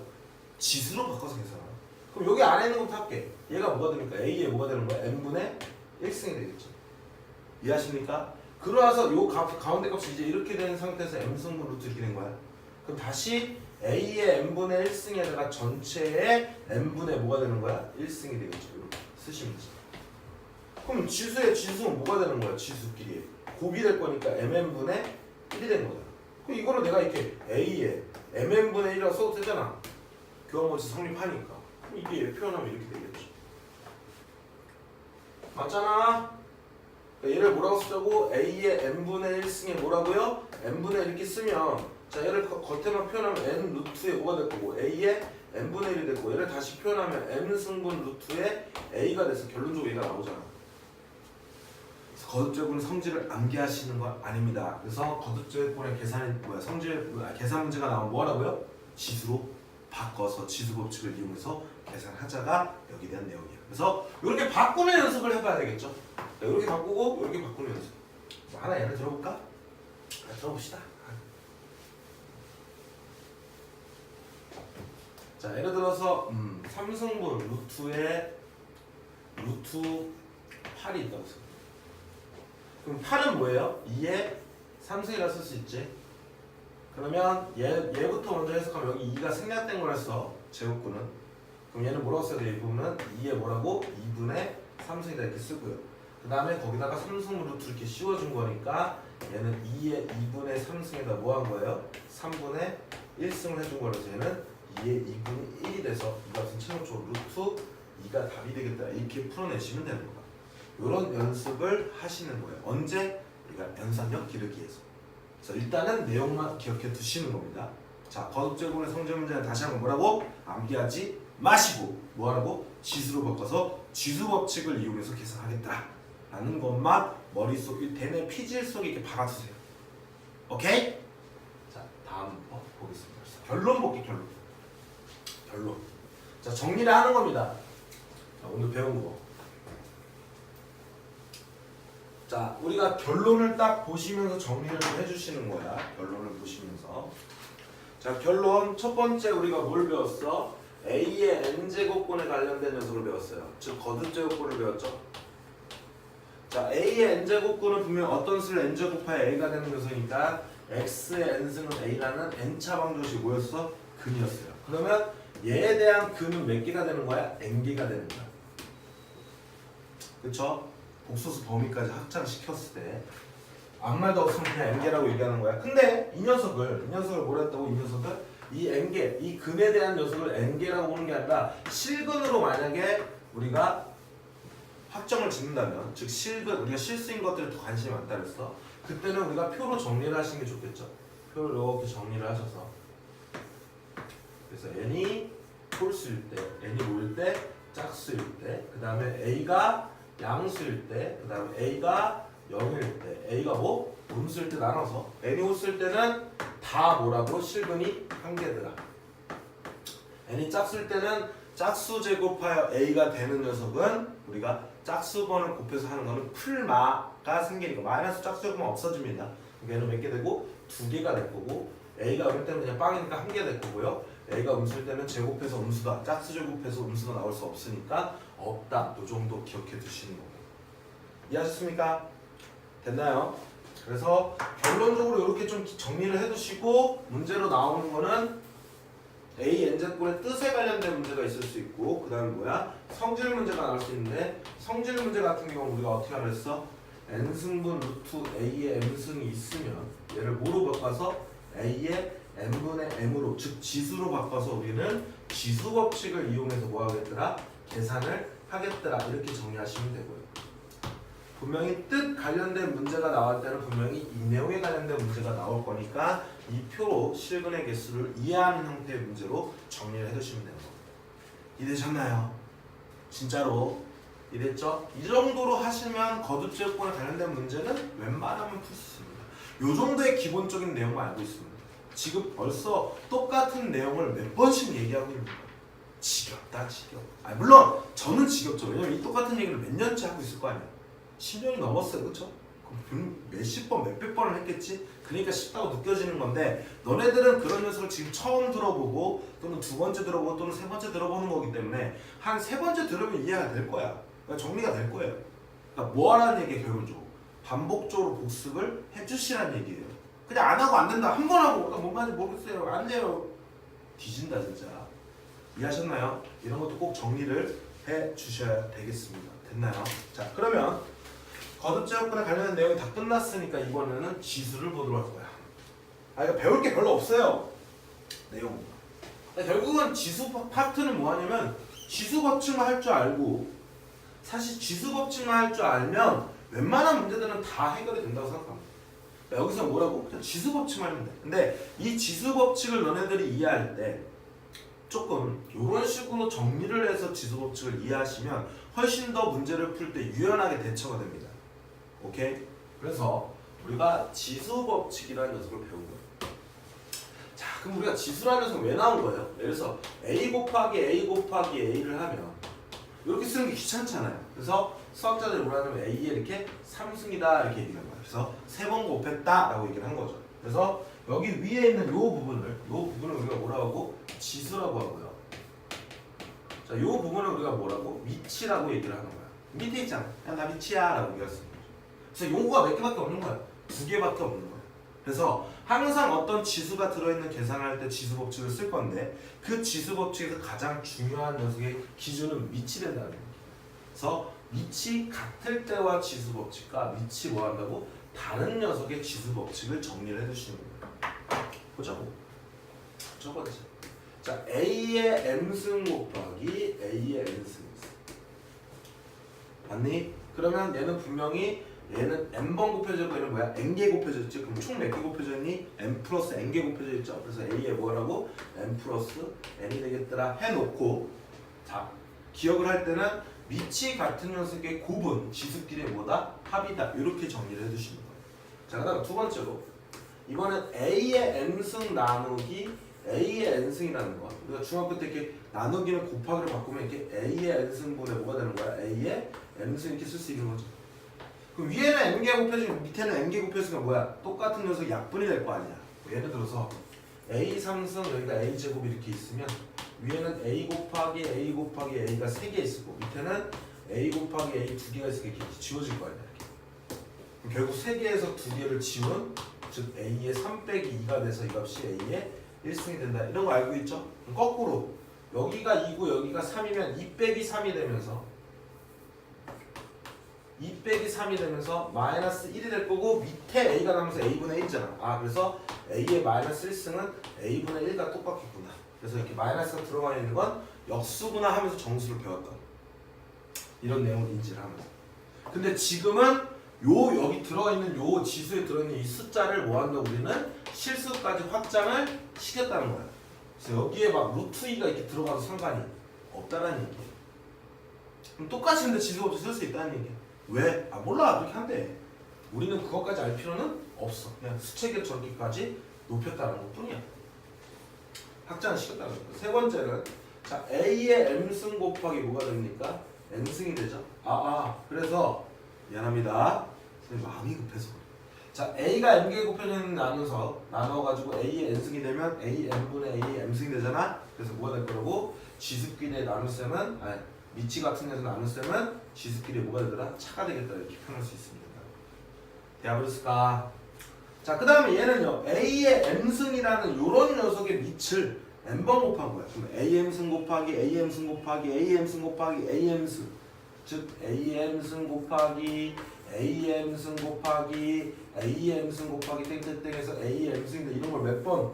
지수로 바꿔서 계산하라. 그럼 여기 안에 있는 것부터 할게. 얘가 뭐가 됩니까? a에 뭐가 되는 거야? n분의 1승이 되겠죠. 이해하십니까? 그러와서 요 가운데 값이 이제 이렇게 되는 상태에서 m승분 루트 이렇게 된 거야. 그럼 다시 a의 n분의 1승에다가 전체의 n분의 뭐가 되는 거야? 1승이 되겠죠. 이렇게 쓰시면 되죠. 그럼 지수의 지수는 뭐가 되는 거야? 지수끼리 곱이 될 거니까 mn분의 1이 된 거야. 그럼 이거를 내가 이렇게 a에 mn분의 1이라고 써도 되잖아. 교환법칙 성립하니까. 그럼 이게 표현하면 이렇게 되겠죠. 맞잖아? 얘를 뭐라고 쓰자고? a의 n분의 1승에 뭐라고요? n분의 1 이렇게 쓰면 자, 얘를 겉에만 표현하면 n 루트에 뭐가 될 거고 a의 n분의 1이 됐고 얘를 다시 표현하면 n승분 루트에 a가 돼서 결론적으로 얘가 나오잖아. 그래서 거듭제곱은 성질을 암기하시는 거 아닙니다. 그래서 거듭제곱의 계산이 뭐야? 계산 문제가 나오면 뭐하라고요? 지수로 바꿔서 지수 법칙을 이용해서 계산하자가 여기 대한 내용이에요. 그래서 이렇게 바꾸는 연습을 해봐야 되겠죠. 이렇게 바꾸고 이렇게 바꾸는 연습. 하나 예를 들어볼까? 들어봅시다. 자, 예를 들어서 3승분 루트에 루트 8이 있다고 써요. 그럼 8은 뭐예요? 2에 3승이라 쓸 수 있지. 그러면 얘부터 먼저 해석하면 여기 2가 생략된 거라서 제곱구는 그럼 얘는 뭐라고 써야 돼? 이 부분은 2에 뭐라고? 2분의 3승이다 이렇게 쓰고요. 그 다음에 거기다가 3승 루트 이렇게 씌워준 거니까 얘는 2의 2분의 3승에다 뭐 한 거예요? 3분의 1승을 해준 거라서 얘는 2의 2분의 1이 돼서 이 값은 최종적으로 루트 2가 답이 되겠다 이렇게 풀어내시면 되는 거야. 이런 연습을 하시는 거예요. 언제? 우리가 연산력 기르기에서. 그래서 일단은 내용만 기억해 두시는 겁니다. 자, 거듭제곱의 성질 문제는 다시 한번 뭐라고? 암기하지 마시고 뭐하라고? 지수로 바꿔서 지수 법칙을 이용해서 계산하겠다 라는 것만 머릿속에 대뇌 피질 속에 이렇게 박아두세요. 오케이? 자, 다음 거 보겠습니다. 결론 볼게. 결론. 자, 정리를 하는 겁니다. 자, 오늘 배운 거. 자, 우리가 결론을 딱 보시면서 정리를 좀 해주시는 거야. 결론을 보시면서. 자, 결론 첫 번째 우리가 뭘 배웠어? A의 n제곱근에 관련된 녀석을 배웠어요. 즉 거듭제곱근을 배웠죠. 자, A의 n제곱근은 분명 어떤 수를 n제곱하여 A가 되는 녀석이니까 X의 n승은 A라는 n차 방정식이 뭐였어? 근이었어요. 그러면 얘에 대한 근은 몇 개가 되는 거야? n개가 되는 거야. 그쵸? 복소수 범위까지 확장시켰을 때 아무 말도 없으면 그냥 n개라고 얘기하는 거야. 근데 이 녀석을 뭐라 했다고? 이 녀석을 이 n개, 이 근에 대한 녀석을 n개라고 보는 게 아니라 실근으로 만약에 우리가 확정을 짓는다면 즉 실근, 우리가 실수인 것들에 더 관심이 많다 그랬어. 그때는 우리가 표로 정리를 하시는 게 좋겠죠. 표를 이렇게 정리를 하셔서 그래서 n이 홀수일 때, n이 뭐일 때, 짝수일 때, 그 다음에 a가 양수일 때, 그 다음에 a가 0일 때, a가 뭐? 음수일 때 나눠서 n이 홀수일 때는 다 뭐라고? 실근이 한 개더라. n이 짝수일 때는 짝수 제곱하여 a가 되는 녀석은 우리가 짝수번을 곱해서 하는 거는 풀마가 생기니까 마이너스 짝수 제곱은 없어집니다. 얘는 몇 개 되고? 2개가 될 거고 a가 올 때는 그냥 빵이니까 1개 될 거고요. a가 음수일 때는 제곱해서 음수다. 짝수 제곱해서 음수가 나올 수 없으니까 없다. 이 정도 기억해 두시는 거고. 이해하셨습니까? 됐나요? 그래서 결론적으로 이렇게 좀 정리를 해 두시고 문제로 나오는 거는 A, n제곱의 뜻에 관련된 문제가 있을 수 있고 그 다음에 뭐야? 성질 문제가 나올 수 있는데 성질 문제 같은 경우는 우리가 어떻게 하라 했어? n승분 루트 a의 m승이 있으면 얘를 뭐로 바꿔서 a의 n분의 m으로 즉 지수로 바꿔서 우리는 지수 법칙을 이용해서 뭐 하겠더라? 계산을 하겠더라 이렇게 정리하시면 되고요. 분명히 뜻 관련된 문제가 나올 때는 분명히 이 내용에 관련된 문제가 나올 거니까 이 표로 실근의 개수를 이해하는 형태의 문제로 정리를 해두시면 되는 겁니다. 이해되셨나요? 진짜로 이랬죠? 이 정도로 하시면 거듭제곱권에 관련된 문제는 웬만하면 풀 수 있습니다. 요 정도의 기본적인 내용만 알고 있습니다. 지금 벌써 똑같은 내용을 몇 번씩 얘기하고 있는 거예요. 지겹다 지겨워. 물론 저는 지겹죠. 왜냐면 이 똑같은 얘기를 몇 년째 하고 있을 거 아니에요. 10년이 넘었어요. 그쵸? 그럼 몇십 번, 몇백 번을 했겠지? 그러니까 쉽다고 느껴지는 건데 너네들은 그런 녀석을 지금 처음 들어보고 또는 두 번째 들어보고 또는 세 번째 들어보는 거기 때문에 한 세 번째 들으면 이해가 될 거야. 그러니까 정리가 될 거예요. 그러니까 뭐 하라는 얘기예요, 결론적으로. 반복적으로 복습을 해주시라는 얘기예요. 그냥 안 하고 안 된다. 한 번 하고 뭔 말인지 모르겠어요. 안 돼요. 뒤진다 진짜. 이해하셨나요? 이런 것도 꼭 정리를 해 주셔야 되겠습니다. 됐나요? 자, 그러면 거듭제곱권에 관련된 내용이 다 끝났으니까 이번에는 지수를 보도록 할 거야. 이거 배울 게 별로 없어요. 내용. 결국은 지수 파트는 뭐 하냐면 지수 법칙만 할 줄 알고 사실 지수 법칙만 할 줄 알면 웬만한 문제들은 다 해결이 된다고 생각합니다. 여기서 뭐라고? 그냥 지수 법칙만 하면 돼. 근데 이 지수 법칙을 너네들이 이해할 때 조금 이런 식으로 정리를 해서 지수 법칙을 이해하시면 훨씬 더 문제를 풀 때 유연하게 대처가 됩니다. 오케이? 그래서 우리가 지수 법칙이라는 녀석을 배운 거예요. 자, 그럼 우리가 지수라는 녀석 왜 나온 거예요? 예를 들어서 a 곱하기 a 곱하기 a를 하면 이렇게 쓰는 게 귀찮잖아요. 그래서 수학자들이 뭐라 하냐면 a에 이렇게 3승이다 이렇게 얘기하는 거예요. 그래서 3번 곱했다 라고 얘기를 한 거죠. 그래서 여기 위에 있는 요 부분을 우리가 뭐라고 하고? 지수라고 하고요. 자, 요 부분을 우리가 뭐라고? 위치라고 얘기를 하는 거야. 밑에 있잖아. 야, 나 위치야 라고 얘기했어. 그래서 용어가 몇 개밖에 없는 거야. 2개밖에 없는 거야. 그래서 항상 어떤 지수가 들어있는 계산을 할 때 지수 법칙을 쓸 건데 그 지수 법칙에서 가장 중요한 녀석의 기준은 위치 된다는 거예요. 그래서 위치 같을 때와 지수 법칙과 위치 뭐 한다고? 다른 녀석의 지수 법칙을 정리를 해주시는 거예요. 보자고. 저거지. 자, A의 M승 곱하기 A의 N승 맞니? 그러면 얘는 분명히 얘는 N번 곱해졌고 얘는 뭐야? N개 곱해졌지? 그럼 총 몇 개 곱해졌니? N 플러스 N개 곱해져 있죠? 그래서 A에 뭐라고? N 플러스 N이 되겠더라 해놓고 자, 기억을 할 때는 위치 같은 녀석의 곱은 지수끼리의 뭐다? 합이다. 이렇게 정리를 해주시는 거예요. 자, 그 다음 두 번째로 이거는 A의 N승 나누기 A의 N승이라는 거. 우리가 중학교 때 이렇게 나누기는 곱하기로 바꾸면 이렇게 A의 N승분의 뭐가 되는 거야? A의 N승 이렇게 쓸 수 있는 거죠. 그럼 위에는 N개 곱해지고 밑에는 N개 곱해지니까 뭐야? 똑같은 녀석 약분이 될 거 아니야. 예를 들어서 A 3승 여기가 A 제곱 이렇게 있으면 위에는 A 곱하기 A 곱하기 A가 3개 있고 밑에는 A 곱하기 A 2개가 있으니까 이렇게 지워질 거 아니야. 이렇게. 결국 3개에서 2개를 지운 즉 A의 3 빼기 2가 돼서 이 값이 A의 1승이 된다. 이런 거 알고 있죠? 거꾸로 여기가 2고 여기가 3이면 2 빼기 3이 되면서 2 빼기 3이 되면서 마이너스 1이 될 거고 밑에 A가 나면서 A분의 1이잖아. 그래서 A의 마이너스 1승은 A분의 1과 똑같겠구나. 그래서 이렇게 마이너스가 들어가 있는 건 역수구나 하면서 정수를 배웠다. 이런 내용을 인지를 하면서. 근데 지금은 여기 들어있는 요 지수에 들어있는 이 숫자를 뭐 한다 우리는 실수까지 확장을 시켰다는 거야. 그래서 여기에 막 루트 2가 이렇게 들어가도 상관이 없다라는 얘기예요. 그럼 똑같이 근데 지수 없이 쓸 수 있다는 얘기야. 왜? 몰라. 그렇게 한대. 우리는 그것까지 알 필요는 없어. 그냥 수체계 저기까지 높였다는 것 뿐이야. 확장을 시켰다는 거야. 세 번째는 자 A의 M승 곱하기 뭐가 됩니까? N승이 되죠. 그래서 미안합니다. 선생님 마음이 급해서. 자 A가 M개 곱해지는 나눠가지고 A의 N승이 되면 A M분의 A의 M승이 되잖아. 그래서 뭐가 될 거라고? 지수끼리의 나눗셈은 위치 같은 데서 나눗셈은 지수끼리 뭐가 되더라? 차가 되겠다. 이렇게 표현할 수 있습니다. 되어버렸을까? 자, 그 다음에 얘는요. A의 M승이라는 요런 녀석의 밑을 N번 곱한 거야. 그럼 AM승 곱하기 AM승 곱하기 AM승 곱하기 AM승 즉 AM승 곱하기 AM승 곱하기 AM승 곱하기 땡땡땡에서 AM승인데 이런 걸 몇 번?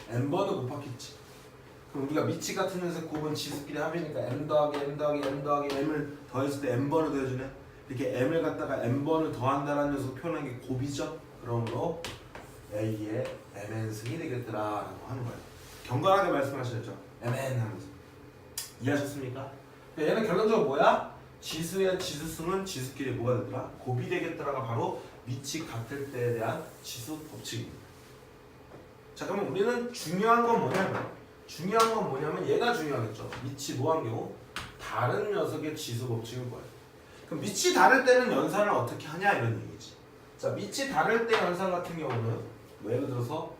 N번을 곱했겠지. 그럼 우리가 미치 같은 녀석 곱은 지수끼리 합이니까 M 더하기 M 더하기 M 더하기 M을 더했을 때 N번을 더해주네. 이렇게 M을 갖다가 N번을 더한다는 녀석 표현한 게 곱이죠. 그러므로 A의 MN승이 되겠더라 라고 하는 거예요. 경건하게 말씀하셔야죠. MN 하면서. 이해하셨습니까? 얘는 결론적으로 뭐야? 지수의 지수승은 지수끼리 뭐가 되더라? 곱이 되겠더라가 바로 밑이 같을 때에 대한 지수 법칙입니다. 자, 그러면 우리는 중요한 건 뭐냐면 얘가 중요하겠죠. 밑이 뭐한 경우? 다른 녀석의 지수 법칙을 구해요. 그럼 밑이 다를 때는 연산을 어떻게 하냐 이런 얘기지. 자, 밑이 다를 때 연산 같은 경우는 예를 들어서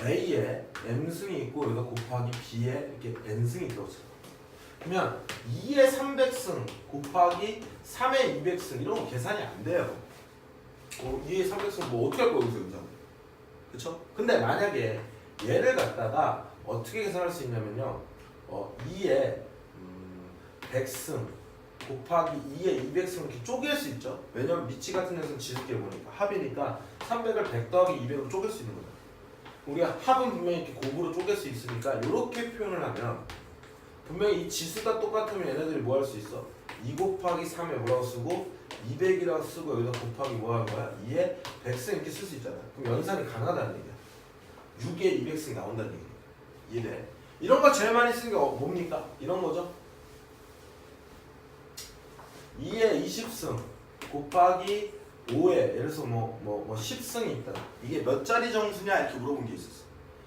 A에 M승이 있고 여기다 곱하기 B에 이렇게 N승이 들어있어요. 그러면 2에 300승 곱하기 3에 200승 이런 거 계산이 안 돼요. 2에 300승 뭐 어떻게 할 거야 여기서 연산? 그쵸? 근데 만약에 얘를 갖다가 어떻게 계산할 수 있냐면요. 2에 100승 곱하기 2에 200승 이렇게 쪼갤 수 있죠. 왜냐면 밑이 같은 데서는 지수끼리 보니까 합이니까 300을 100 더하기 200으로 쪼갤 수 있는 거죠. 우리가 합은 분명히 이렇게 곱으로 쪼갤 수 있으니까 이렇게 표현을 하면 분명히 이 지수가 똑같으면 얘네들이 뭐 할 수 있어? 2 곱하기 3에 뭐라고 쓰고 200이라고 쓰고 여기다 곱하기 뭐 하는 거야? 2에 100승 이렇게 쓸 수 있잖아. 그럼 연산이 가능하다는 얘기야. 6에 200승이 나온다는 얘기야. 이해돼? 이런 거 제일 많이 쓰는 게 뭡니까? 이런 거죠. 2에 20승 곱하기 5에 예를 들어서 뭐 10승이 있다. 이게 몇 자리 정수냐 이렇게 물어본 게 있었어.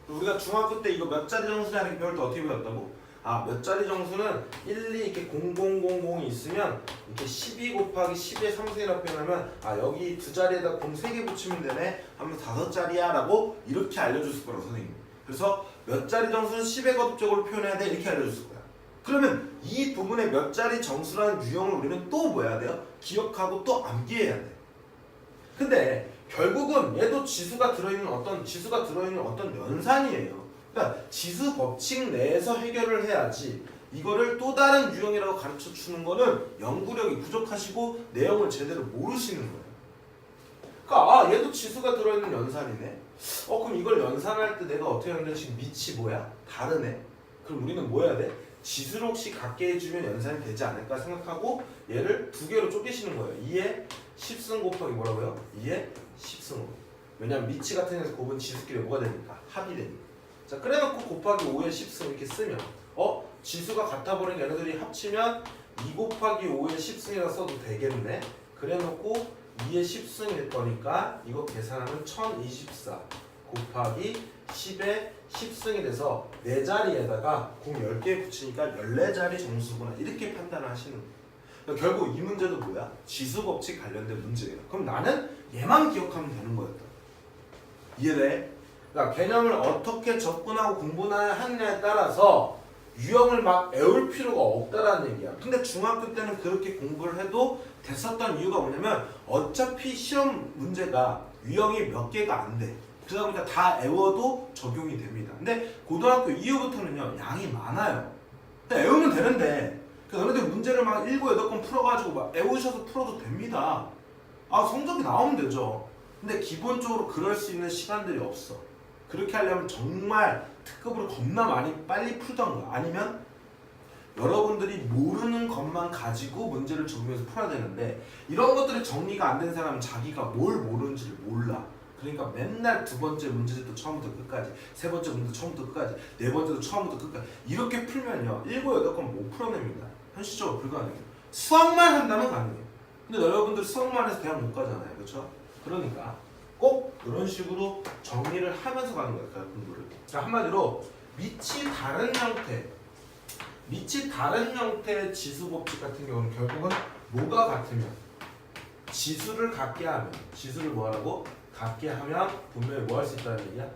우리가 중학교 때 이거 몇 자리 정수냐 이렇게 배울 때 어떻게 배웠다고? 몇 자리 정수는 1, 2 이렇게 0000이 있으면 이렇게 12 곱하기 10의 3승이라고 표현하면 여기 두 자리에다 0 3개 붙이면 되네 하면 5자리야 라고 이렇게 알려줬을 거라고 선생님. 그래서 몇 자리 정수는 10의 거듭적으로 표현해야 돼 이렇게 알려줬을 거야. 그러면 이 부분의 몇 자리 정수라는 유형을 우리는 또 뭐 해야 돼요? 기억하고 또 암기해야 돼. 근데 결국은 얘도 지수가 들어있는 어떤 연산이에요. 그러니까 지수 법칙 내에서 해결을 해야지 이거를 또 다른 유형이라고 가르쳐 주는 거는 연구력이 부족하시고 내용을 제대로 모르시는 거예요. 그러니까 얘도 지수가 들어있는 연산이네. 그럼 이걸 연산할 때 내가 어떻게 하는데 지금 밑이 뭐야? 다르네. 그럼 우리는 뭐 해야 돼? 지수를 혹시 같게 해주면 연산이 되지 않을까 생각하고 얘를 두 개로 쪼개시는 거예요. 2에 10승 곱하기 뭐라고요? 2에 10승으로. 왜냐면 밑이 같은 데서 곱은 지수끼리 뭐가 되니까? 합이 되니까. 자, 그래놓고 곱하기 5에 10승 이렇게 쓰면 지수가 같아 버린 얘네들이 합치면 2 곱하기 5에 10승이라 써도 되겠네. 그래놓고 2에 10승이 될 거니까 이거 계산하면 1024 곱하기 10에 10승이 돼서 4자리에다가 공 10개 붙이니까 14자리 정수구나 이렇게 판단을 하시는 거예요. 그러니까 결국 이 문제도 뭐야? 지수 법칙 관련된 문제예요. 그럼 나는 얘만 기억하면 되는 거였다. 이해돼? 그러니까 개념을 어떻게 접근하고 공부하느냐에 따라서 유형을 막 외울 필요가 없다라는 얘기야. 근데 중학교 때는 그렇게 공부를 해도 됐었던 이유가 뭐냐면 어차피 시험 문제가 유형이 몇 개가 안 돼. 그러다 보니까 다 외워도 적용이 됩니다. 근데 고등학교 이후부터는요 양이 많아요. 외우면 되는데 너네들 문제를 막 7, 8건 풀어가지고 막 외우셔서 풀어도 됩니다. 성적이 나오면 되죠. 근데 기본적으로 그럴 수 있는 시간들이 없어. 그렇게 하려면 정말 특급으로 겁나 많이 빨리 풀던가 아니면 여러분들이 모르는 것만 가지고 문제를 적용해서 풀어야 되는데 이런 것들이 정리가 안 된 사람은 자기가 뭘 모르는지를 몰라. 그러니까 맨날 두 번째 문제부터 처음부터 끝까지, 세 번째 문제도 처음부터 끝까지, 네 번째도 처음부터 끝까지 이렇게 풀면요 7, 8건 못 풀어냅니다. 현실적으로 불가능해요. 수학만 한다면 가능해요. 근데 여러분들 수학만 해서 대학 못 가잖아요. 그렇죠? 그러니까 꼭 이런 식으로 정리를 하면서 가는 거예요. 공부를. 자, 한마디로 밑이 다른 형태의 지수 법칙 같은 경우는 결국은 뭐가 같으면 지수를 같게 하면 지수를 뭐하라고? 같게 하면 분명히 뭐 할 수 있다는 얘기야?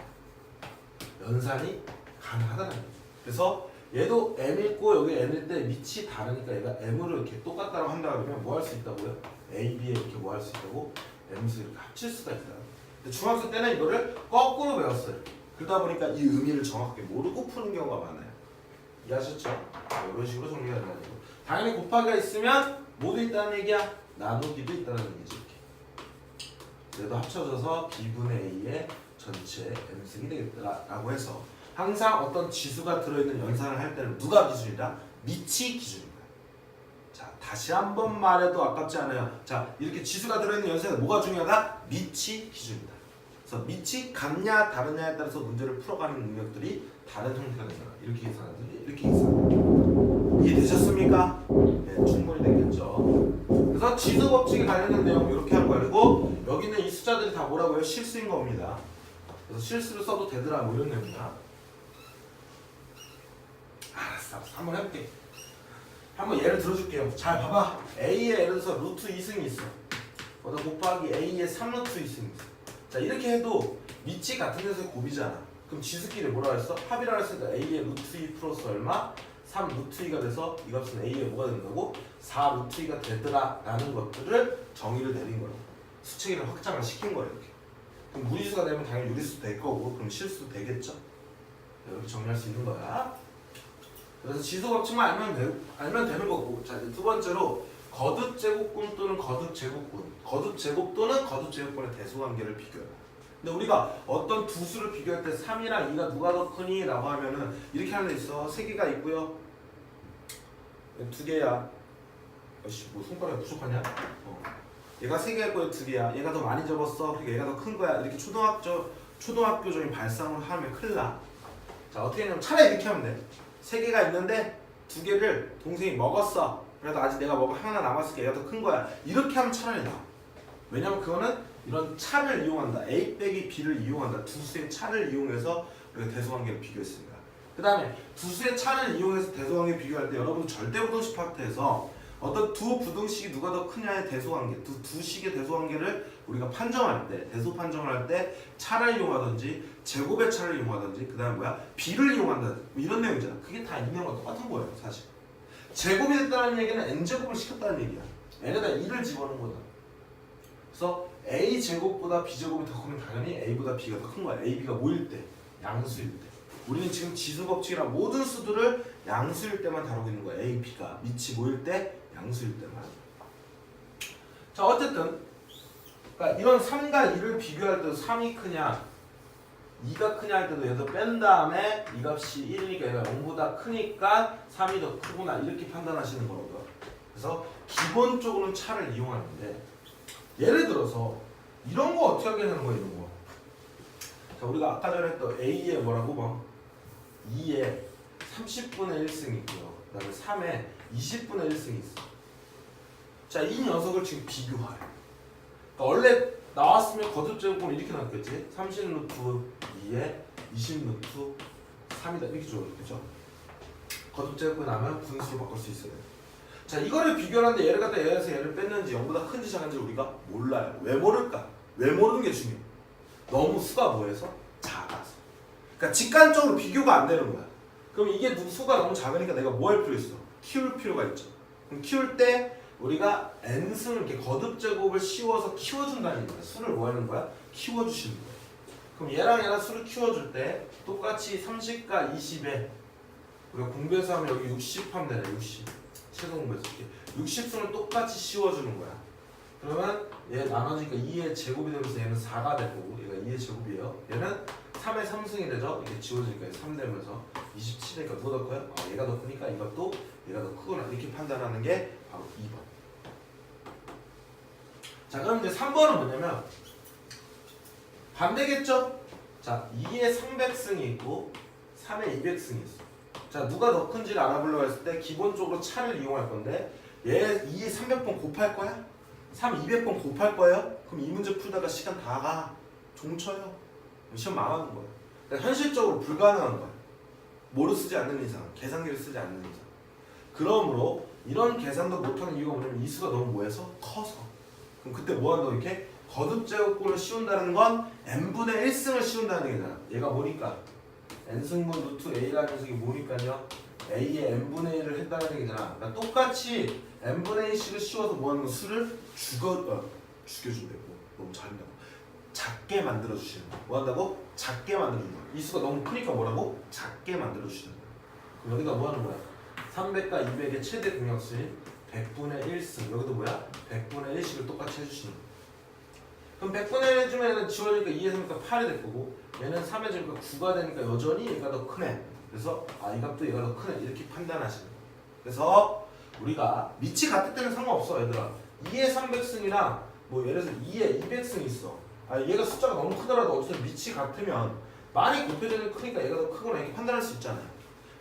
연산이 가능하다는 얘기야. 그래서 얘도 m 있고 여기 n일 때 밑이 다르니까 얘가 m으로 이렇게 똑같다고 한다 그러면 뭐 할 수 있다고요? a, b에 이렇게 뭐 할 수 있다고? m수 이렇게 합칠 수가 있다. 근데 중학생 때는 이거를 거꾸로 배웠어요. 그러다 보니까 이 의미를 정확하게 모르고 푸는 경우가 많아요. 이해하셨죠? 이런 식으로 정리가 된다는 얘기고. 당연히 곱하기가 있으면 뭐도 있다는 얘기야? 나누기도 있다는 얘기지. 이렇게. 그래도 합쳐져서 b분의 a의 전체 m승이 되겠다라고 해서 항상 어떤 지수가 들어있는 연산을 할 때는 누가 기준이다? 밑이 기준입니다. 자, 다시 한번 말해도 아깝지 않아요. 자, 이렇게 지수가 들어있는 연산에 뭐가 중요하다? 밑이 기준이다. 그래서 밑이 같냐 다르냐에 따라서 문제를 풀어가는 능력들이 다른 형태가 된다. 이렇게 계산하든지 이렇게 계산하든지. 이해되셨습니까? 네, 충분히 됐겠죠. 그래서 지수 법칙에 관련된 내용 이렇게 하는 거야. 그리고 여기 있는 이 숫자들이 다 뭐라고요? 실수인 겁니다. 그래서 실수를 써도 되더라 뭐 이런 내용이야. 알았어. 한번 해볼게. 한번 예를 들어줄게요. 잘 봐봐. A에 예를 들어서 루트 2승이 있어. 거기다 곱하기 A에 3루트 2승이 있어. 자 이렇게 해도 밑이 같은 데서의 곱이잖아. 그럼 지수끼리 뭐라 했어? 합이라 했으니까 A에 루트 2 플러스 얼마? 3 루트 2가 돼서 이 값은 A에 뭐가 된다고? 4 루트 2가 되더라 라는 것들을 정의를 내린 거라고. 수체계를 확장을 시킨 거예요 이렇게. 그럼 무리수가 되면 당연히 유리수도 될 거고 그럼 실수도 되겠죠? 이렇게 정리할 수 있는 거야. 그래서 지수 법칙만 알면 되는 거고. 자 이제 두 번째로 거듭 제곱군 또는 거듭 제곱군. 거듭 제곱 또는 거듭 제곱군의 대수관계를 비교해. 근데 우리가 어떤 두 수를 비교할 때 3이랑 2가 누가 더 크니? 라고 하면은 이렇게 하는 데 있어. 3개가 있고요. 2개야. 아이씨 뭐 손가락이 부족하냐? 얘가 3개가 있고 2개야. 얘가 더 많이 접었어. 그러니까 얘가 더 큰 거야. 이렇게 초등학교적인 발상을 하면 큰일 나. 자 어떻게 하냐면 차라리 이렇게 하면 돼. 3개가 있는데 2개를 동생이 먹었어. 그래도 아직 내가 먹어 하나 남았으니까 얘가 더 큰 거야. 이렇게 하면 차라리 나아. 왜냐면 그거는 이런 차를 이용한다. A 빼기 B를 이용한다. 두 수의 차를 이용해서 우리가 대소관계를 비교했습니다. 그 다음에 두 수의 차를 이용해서 대소관계 비교할 때 여러분 절대부등식 파트에서 어떤 두 부등식이 누가 더 크냐의 대소관계, 두 식의 대소관계를 우리가 판정할 때, 대소 판정을 할 때 차를 이용하든지 제곱의 차를 이용하든지 그 다음에 뭐야? B를 이용한다. 뭐 이런 내용이잖아. 그게 다 있는 건 똑같은 거예요 사실. 제곱이 됐다는 얘기는 n제곱을 시켰다는 얘기야. n에다 2를 집어넣은 거다. 그래서 a제곱보다 b제곱이 더 크면 당연히 a보다 b가 더 큰 거야. a, b가 모일 때, 양수일 때. 우리는 지금 지수법칙이랑 모든 수들을 양수일 때만 다루고 있는 거야. a, b가 밑이 모일 때, 양수일 때만. 자 어쨌든 그러니까 이런 3과 2를 비교할 때도 3이 크냐 2가 크냐 할 때도 얘도 뺀 다음에 이 값이 1이니까 얘가 0보다 크니까 3이 더 크구나 이렇게 판단하시는 거거든요. 그래서 기본적으로는 차를 이용하는데 예를 들어서 이런 거 어떻게 하게 되는 거예요? 이런 거. 자 우리가 아까 전에 했던 A에 뭐라고 봐? 2에 30분의 1승이 있고요. 그 다음에 3에 20분의 1승이 있어. 자 이 녀석을 지금 비교해. 그러니까 원래 나왔으면 거듭 제곱은 이렇게 나왔겠지? 30 루트 2에 20 루트 3이다 이렇게 줘요. 그죠? 거듭 제곱이 나면 분수로 바꿀 수 있어요. 자 이거를 비교하는데 얘를 갖다 얘에서 얘를 뺐는지 0보다 큰지 작은지 우리가 몰라요. 왜 모를까? 왜 모르는 게 중요해. 너무 수가 뭐해서? 작아서. 그러니까 직관적으로 비교가 안 되는 거야. 그럼 이게 수가 너무 작으니까 내가 뭐 할 필요 있어? 키울 필요가 있죠. 그럼 키울 때 우리가 n승을 이렇게 거듭 제곱을 씌워서 키워준다는 거야. 수를 뭐 하는 거야? 키워주시는 거야. 그럼 얘랑 수를 키워줄 때 똑같이 30과 20에 우리가 공부해서 하면 여기 60 하면 되네. 60 최소 공부해서 이렇게 60승을 똑같이 씌워주는 거야. 그러면 얘 나눠지니까 2의 제곱이 되면서 얘는 4가 되고 얘가 2의 제곱이에요. 얘는 3의 3승이 되죠. 이렇게 지워지니까 3 되면서 27이니까 누가 더 커요? 얘가 더 크니까 이것도 얘가 더 크구나 이렇게 판단하는 게 바로 2번. 자 그럼 이제 3번은 뭐냐면 반대겠죠? 자 2에 300승이 있고 3에 200승이 있어. 자 누가 더 큰지를 알아보려고 했을 때 기본적으로 차를 이용할 건데 얘 2에 300번 곱할 거야? 3 200번 곱할 거예요? 그럼 이 문제 풀다가 시간 다 가. 종쳐요. 시험 망하는 거야. 그러니까 현실적으로 불가능한 거야. 뭐를 쓰지 않는 이상, 계산기를 쓰지 않는 이상. 그러므로 이런 계산도 못하는 이유가 뭐냐면 이 수가 너무 뭐해서? 커서. 그럼 그때 뭐 한다고 이렇게? 거듭 제곱꼴을 씌운다는 건 n분의 1승을 씌운다는 얘기잖아. 얘가 뭐니까? n승분 루트 a라는 녀석이 뭐니까요? a의 n분의 1을 했다는 얘기잖아. 그러니까 똑같이 n분의 1씩을 씌워서 뭐 하는 거? 수를 죽여준다고. 너무 잘한다고. 작게 만들어주시는 거야. 뭐 한다고? 작게 만들어주는 거야. 이 수가 너무 크니까 뭐라고? 작게 만들어주시는 거야. 그럼 여기가 뭐 하는 거야? 300과 200의 최대 공약수인 100분의 1승. 여기도 뭐야? 100분의 1씩을 똑같이 해주시는 거야. 그럼 100분의 1 해주면 얘는 지워지니까 2에 3니까 8이 될 거고 얘는 3에 지우니까 9가 되니까 여전히 얘가 더 크네. 그래서 이 값도 얘가 더 크네. 이렇게 판단하시는 거야. 그래서 우리가 밑이 같을 때는 상관없어 얘들아. 2에 300승이랑 뭐 예를 들어서 2에 200승 있어. 얘가 숫자가 너무 크더라도 어쨌든 밑이 같으면 많이 곱해지는 크니까 얘가 더 크거나 이렇게 판단할 수 있잖아요.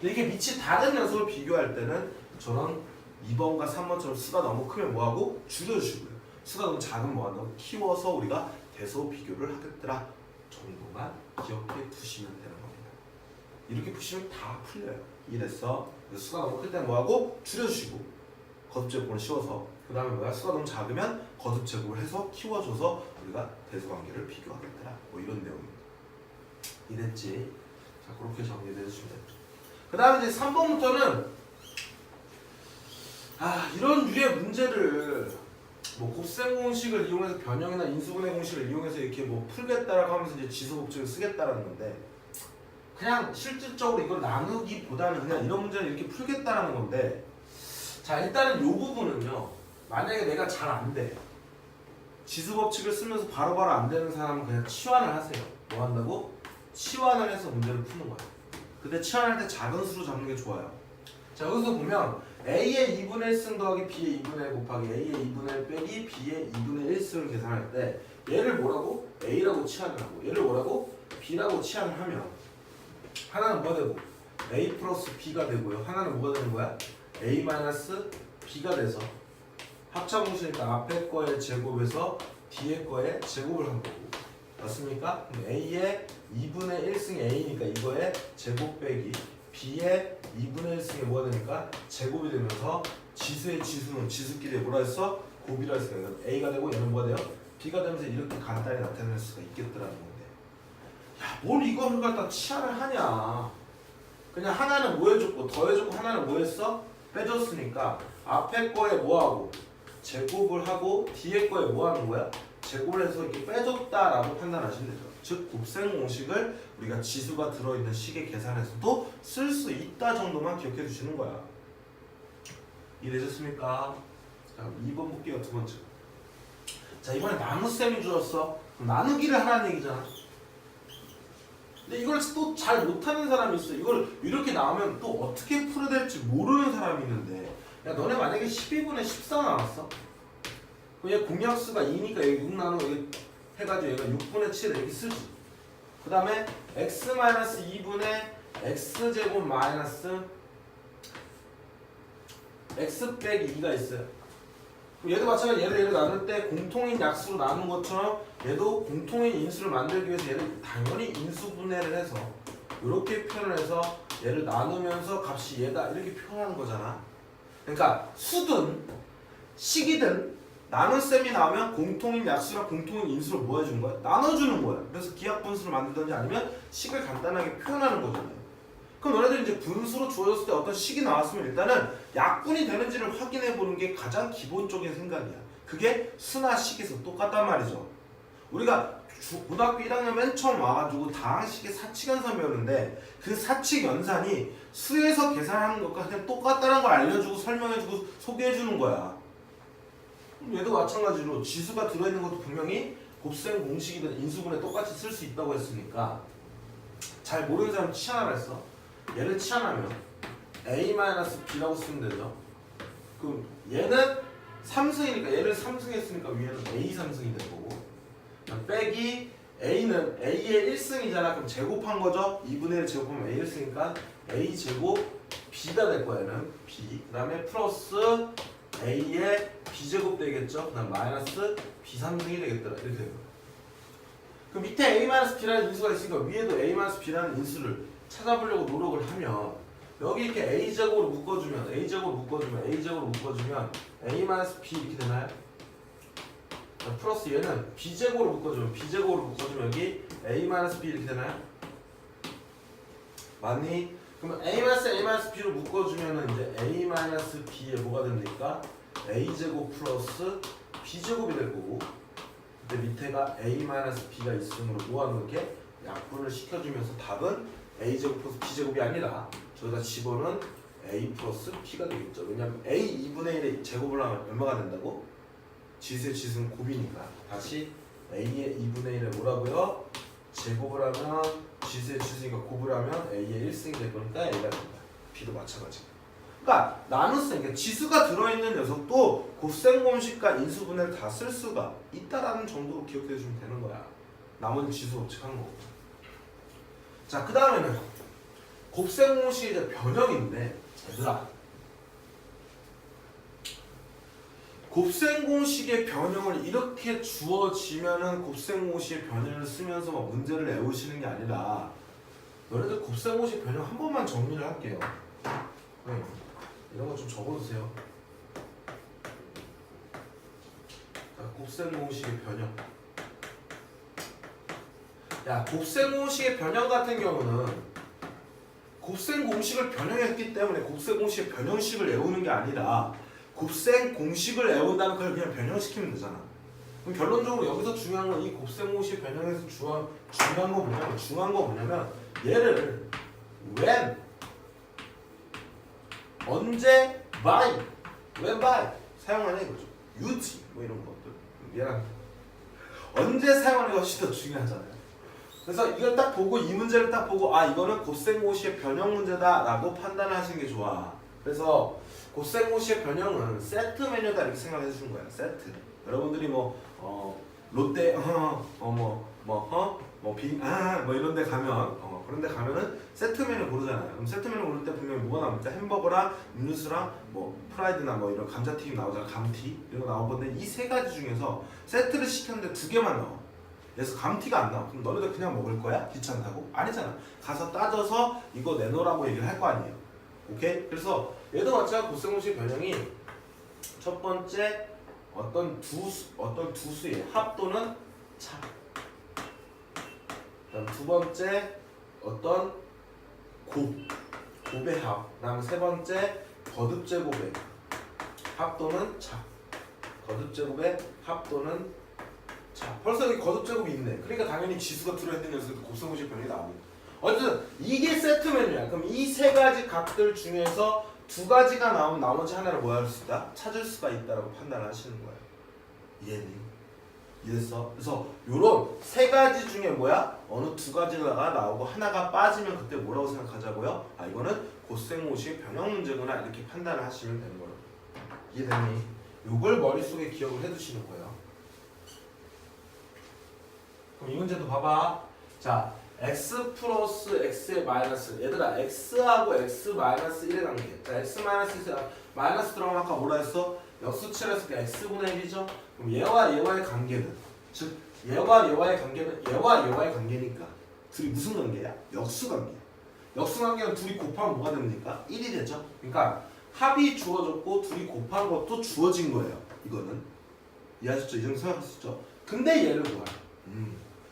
근데 이게 밑이 다른 녀석을 비교할 때는 저런 2번과 3번처럼 수가 너무 크면 뭐하고? 줄여주시고요. 수가 너무 작으면 뭐한다고? 키워서 우리가 대소 비교를 하겠더라 정도만 기억해 두시면 되는 겁니다. 이렇게 푸시면 다 풀려요. 이래서 수가 너무 클 때는 뭐하고? 줄여주시고 거듭제곱을 씌워서 그 다음에 뭐야? 수가 너무 작으면 거듭제곱을 해서 키워줘서 우리가 대소관계를 비교하겠더라 뭐 이런 내용입니다. 이랬지? 자 그렇게 정리해 주시면 됩니다. 그 다음에 이제 3번부터는 이런 유의 문제를 뭐 곱셈 공식을 이용해서 변형이나 인수분해 공식을 이용해서 이렇게 뭐 풀겠다라고 하면서 이제 지수 법칙을 쓰겠다라는 건데 그냥 실질적으로 이걸 나누기보다는 그냥 이런 문제를 이렇게 풀겠다라는 건데 자 일단은 요 부분은요 만약에 내가 잘 안 돼 지수 법칙을 쓰면서 바로바로 안 되는 사람은 그냥 치환을 하세요. 뭐 한다고? 치환을 해서 문제를 푸는 거야. 근데 치환할 때 작은 수로 잡는 게 좋아요. 자 여기서 보면 A의 2분의 1승 더하기 B의 2분의 1 곱하기 A의 2분의 1 빼기 B의 2분의 1승을 계산할 때 얘를 뭐라고? A라고 치환을 하고 얘를 뭐라고? B라고 치환을 하면 하나는 뭐가 되고? A 플러스 B가 되고요. 하나는 뭐가 되는 거야? A 마이너스 B가 돼서 합차공식이니까 앞에 거의 제곱에서 뒤에 거의 제곱을 한 거고 맞습니까? A의 2분의 1승이 A니까 이거의 제곱 빼기 B의 2분의 1승이 뭐가 되니까 제곱이 되면서 지수의 지수는 지수끼리 뭐라 했어? 곱이라 했으니까 A가 되고 얘는 뭐가 돼요? B가 되면서 이렇게 간단히 나타낼 수가 있겠더라는 건데 야, 뭘 이거를 갖다 치환을 하냐 그냥 하나는 뭐 해줬고 더해줬고 하나는 뭐 했어? 빼줬으니까 앞에 거에 뭐하고 제곱을 하고 뒤에 거에 뭐 하는 거야? 제곱을 해서 이렇게 빼줬다라고 판단하시면 되죠. 즉 곱셈 공식을 우리가 지수가 들어있는 식의 계산에서도 쓸 수 있다 정도만 기억해 주시는 거야. 이해되셨습니까? 자 2번 볼게요. 두 번째. 자 이번에 나눗셈이 주었어. 그럼 나누기를 하라는 얘기잖아. 근데 이걸 또 잘 못하는 사람이 있어. 이걸 이렇게 나오면 또 어떻게 풀어야 될지 모르는 사람이 있는데 야 너네 만약에 12분의 14 나왔어? 그럼 얘 공약수가 2니까 여기 6 나누고 여기 해가지고 얘가 6분의 7을 이렇게 쓰지. 그 다음에 x-2분의 x제곱 마이너스 x 빼기 2가 있어요. 얘도 마찬가지로 얘를 나눌 때 공통인 약수로 나눈 것처럼 얘도 공통인 인수를 만들기 위해서 얘를 당연히 인수분해를 해서 이렇게 표현을 해서 얘를 나누면서 값이 얘다 이렇게 표현하는 거잖아. 그러니까 수든 식이든 나눗셈이 나오면 공통인 약수랑 공통인 인수를 뭐 해주는 거야? 나눠주는 거야. 그래서 기하분수를 만들든지 아니면 식을 간단하게 표현하는 거잖아요. 그럼 너네들 이제 분수로 주어졌을 때 어떤 식이 나왔으면 일단은 약분이 되는지를 확인해 보는 게 가장 기본적인 생각이야. 그게 수나 식에서 똑같단 말이죠. 우리가 고등학교 1학년 맨 처음 와가지고 다항식의 사칙연산 배우는데 그 사칙연산이 수에서 계산하는 것과 그냥 똑같다는 걸 알려주고 설명해주고 소개해주는 거야. 얘도 마찬가지로 지수가 들어있는 것도 분명히 곱셈 공식이든 인수분해 똑같이 쓸 수 있다고 했으니까 잘 모르는 사람 치환하라 했어. 얘를 치환하면 A-B라고 쓰면 되죠. 그럼 얘는 3승이니까 얘를 3승 했으니까 위에는 A 3승이 될 거고 빼기 A는 A의 1승이잖아. 그럼 제곱한 거죠. 2분의 1 제곱하면 A 1승이니까 A 제곱 B가 될 거야. 얘는 B 그 다음에 플러스 A의 B제곱 되겠죠. 그 다음 마이너스 B 3승이 되겠더라. 이렇게 되는 거야. 그럼 밑에 A-B라는 인수가 있으니까 위에도 A-B라는 인수를 찾아보려고 노력을 하면 여기 이렇게 A제곱으로 묶어주면 A제곱으로 묶어주면 A-B 이렇게 되나요? 플러스 얘는 B제곱으로 묶어주면 여기 A-B 이렇게 되나요? 맞니? 그러면 A-B로 묶어주면 이제 A-B에 뭐가 됩니까? A제곱 플러스 B제곱이 될 거고 그때 밑에가 A-B가 있으므로 뭐하는 게 약분을 시켜주면서 답은 A제곱 플러스 B제곱이 아니라 저기다 집어넣은 A 플러스 P가 되겠죠. 왜냐하면 A 2분의 1의 제곱을 하면 얼마가 된다고? 지수의 지수는 곱이니까 다시 A의 2분의 1을 뭐라고요? 제곱을 하면 지수의 지수니까 곱을 하면 A의 1승이 될 거니까 A가 된다. B도 마찬가지. 그러니까 나눗셈, 그러니까 지수가 들어있는 녀석도 곱셈 공식과 인수분해를 다 쓸 수가 있다라는 정도로 기억해 주시면 되는 거야. 나머지 지수 법칙 하는 거고. 자, 그 다음에는 곱셈 공식이 이제 변형인데 얘들아 곱셈공식의 변형을 이렇게 주어지면은 곱셈공식의 변형을 쓰면서 막 문제를 외우시는 게 아니라 너네들 곱셈공식 변형 한 번만 정리를 할게요. 네. 이런 거 좀 적어주세요. 자, 곱셈공식의 변형. 야, 곱셈공식의 변형 같은 경우는 곱셈공식을 변형했기 때문에 곱셈공식의 변형식을 외우는 게 아니라 곱셈공식을 외운다는 걸 그냥 변형시키면 되잖아. 그럼 결론적으로 여기서 중요한 건 이 곱셈공식 변형에서 중요한 거 뭐냐면 얘를 when, 언제, by, when, by 사용하냐 이거죠. use 뭐 이런 것들. 얘랑 언제 사용하는 것이 더 중요하잖아요. 그래서 이걸 딱 보고 이 문제를 딱 보고 아 이거는 곱셈공식의 변형 문제다라고 판단을 하시는 게 좋아. 그래서 곱셈공식의 변형은 세트 메뉴다 이렇게 생각해 주는 거야. 세트. 여러분들이 뭐 롯데 뭐 이런 데 가면 그런 데 가면은 세트 메뉴 고르잖아요. 그럼 세트 메뉴 고를 때 분명히 뭐가 나옵니까? 햄버거랑 음료수랑 뭐 프라이드나 뭐 이런 감자튀김 나오잖아. 감튀 이런 거 나올 건데 이 세 가지 중에서 세트를 시켰는데 2개만 나와. 그래서 감튀가 안 나와. 그럼 너네들 그냥 먹을 거야? 귀찮다고? 아니잖아. 가서 따져서 이거 내놓으라고 얘기를 할 거 아니에요. 오케이? 그래서 얘도 마찬가지로 곱셈공식 변형이 첫 번째 어떤 두 수의 합 또는 차. 그다음 두 번째 어떤 곱의 합. 그다음 세 번째 거듭제곱의 합 또는 차. 거듭제곱의 합 또는 자, 벌써 여기 거듭제곱이 있네. 그러니까 당연히 지수가 들어있는 녀석도 곱셈공식 변형이 나옵니다. 어쨌든 이게 세트 메뉴야. 그럼 이 세 가지 값들 중에서 2가지가 나오면 나머지 하나를 뭐 할 수 있다? 찾을 수가 있다라고 판단을 하시는 거예요. 이해니? 이해했어? 그래서 요런 세 가지 중에 뭐야? 어느 2가지가 나오고 하나가 빠지면 그때 뭐라고 생각하자고요? 아 이거는 곱셈공식 변형 문제구나 이렇게 판단을 하시면 되는 거예요. 이해되니? 요걸 머릿속에 기억을 해두시는 거예요. 그럼 이 문제도 봐봐. 자, x 플러스 x의 마이너스. 얘들아, x하고 x 마이너스 1의 관계. 자, x 마이너스 1 마이너스 들어가면 아까 뭐라 했어? 역수치를 했을 때 x분의 1이죠? 그럼 얘와 얘와의 관계는? 즉, 얘와 얘와의 관계는 얘와 얘와의 관계니까 둘이 무슨 관계야? 역수 관계야. 역수 관계는 둘이 곱하면 뭐가 됩니까? 1이 되죠? 그러니까 합이 주어졌고 둘이 곱한 것도 주어진 거예요. 이거는. 이해하셨죠? 이 정도 생각하셨죠? 근데 얘를 구하래.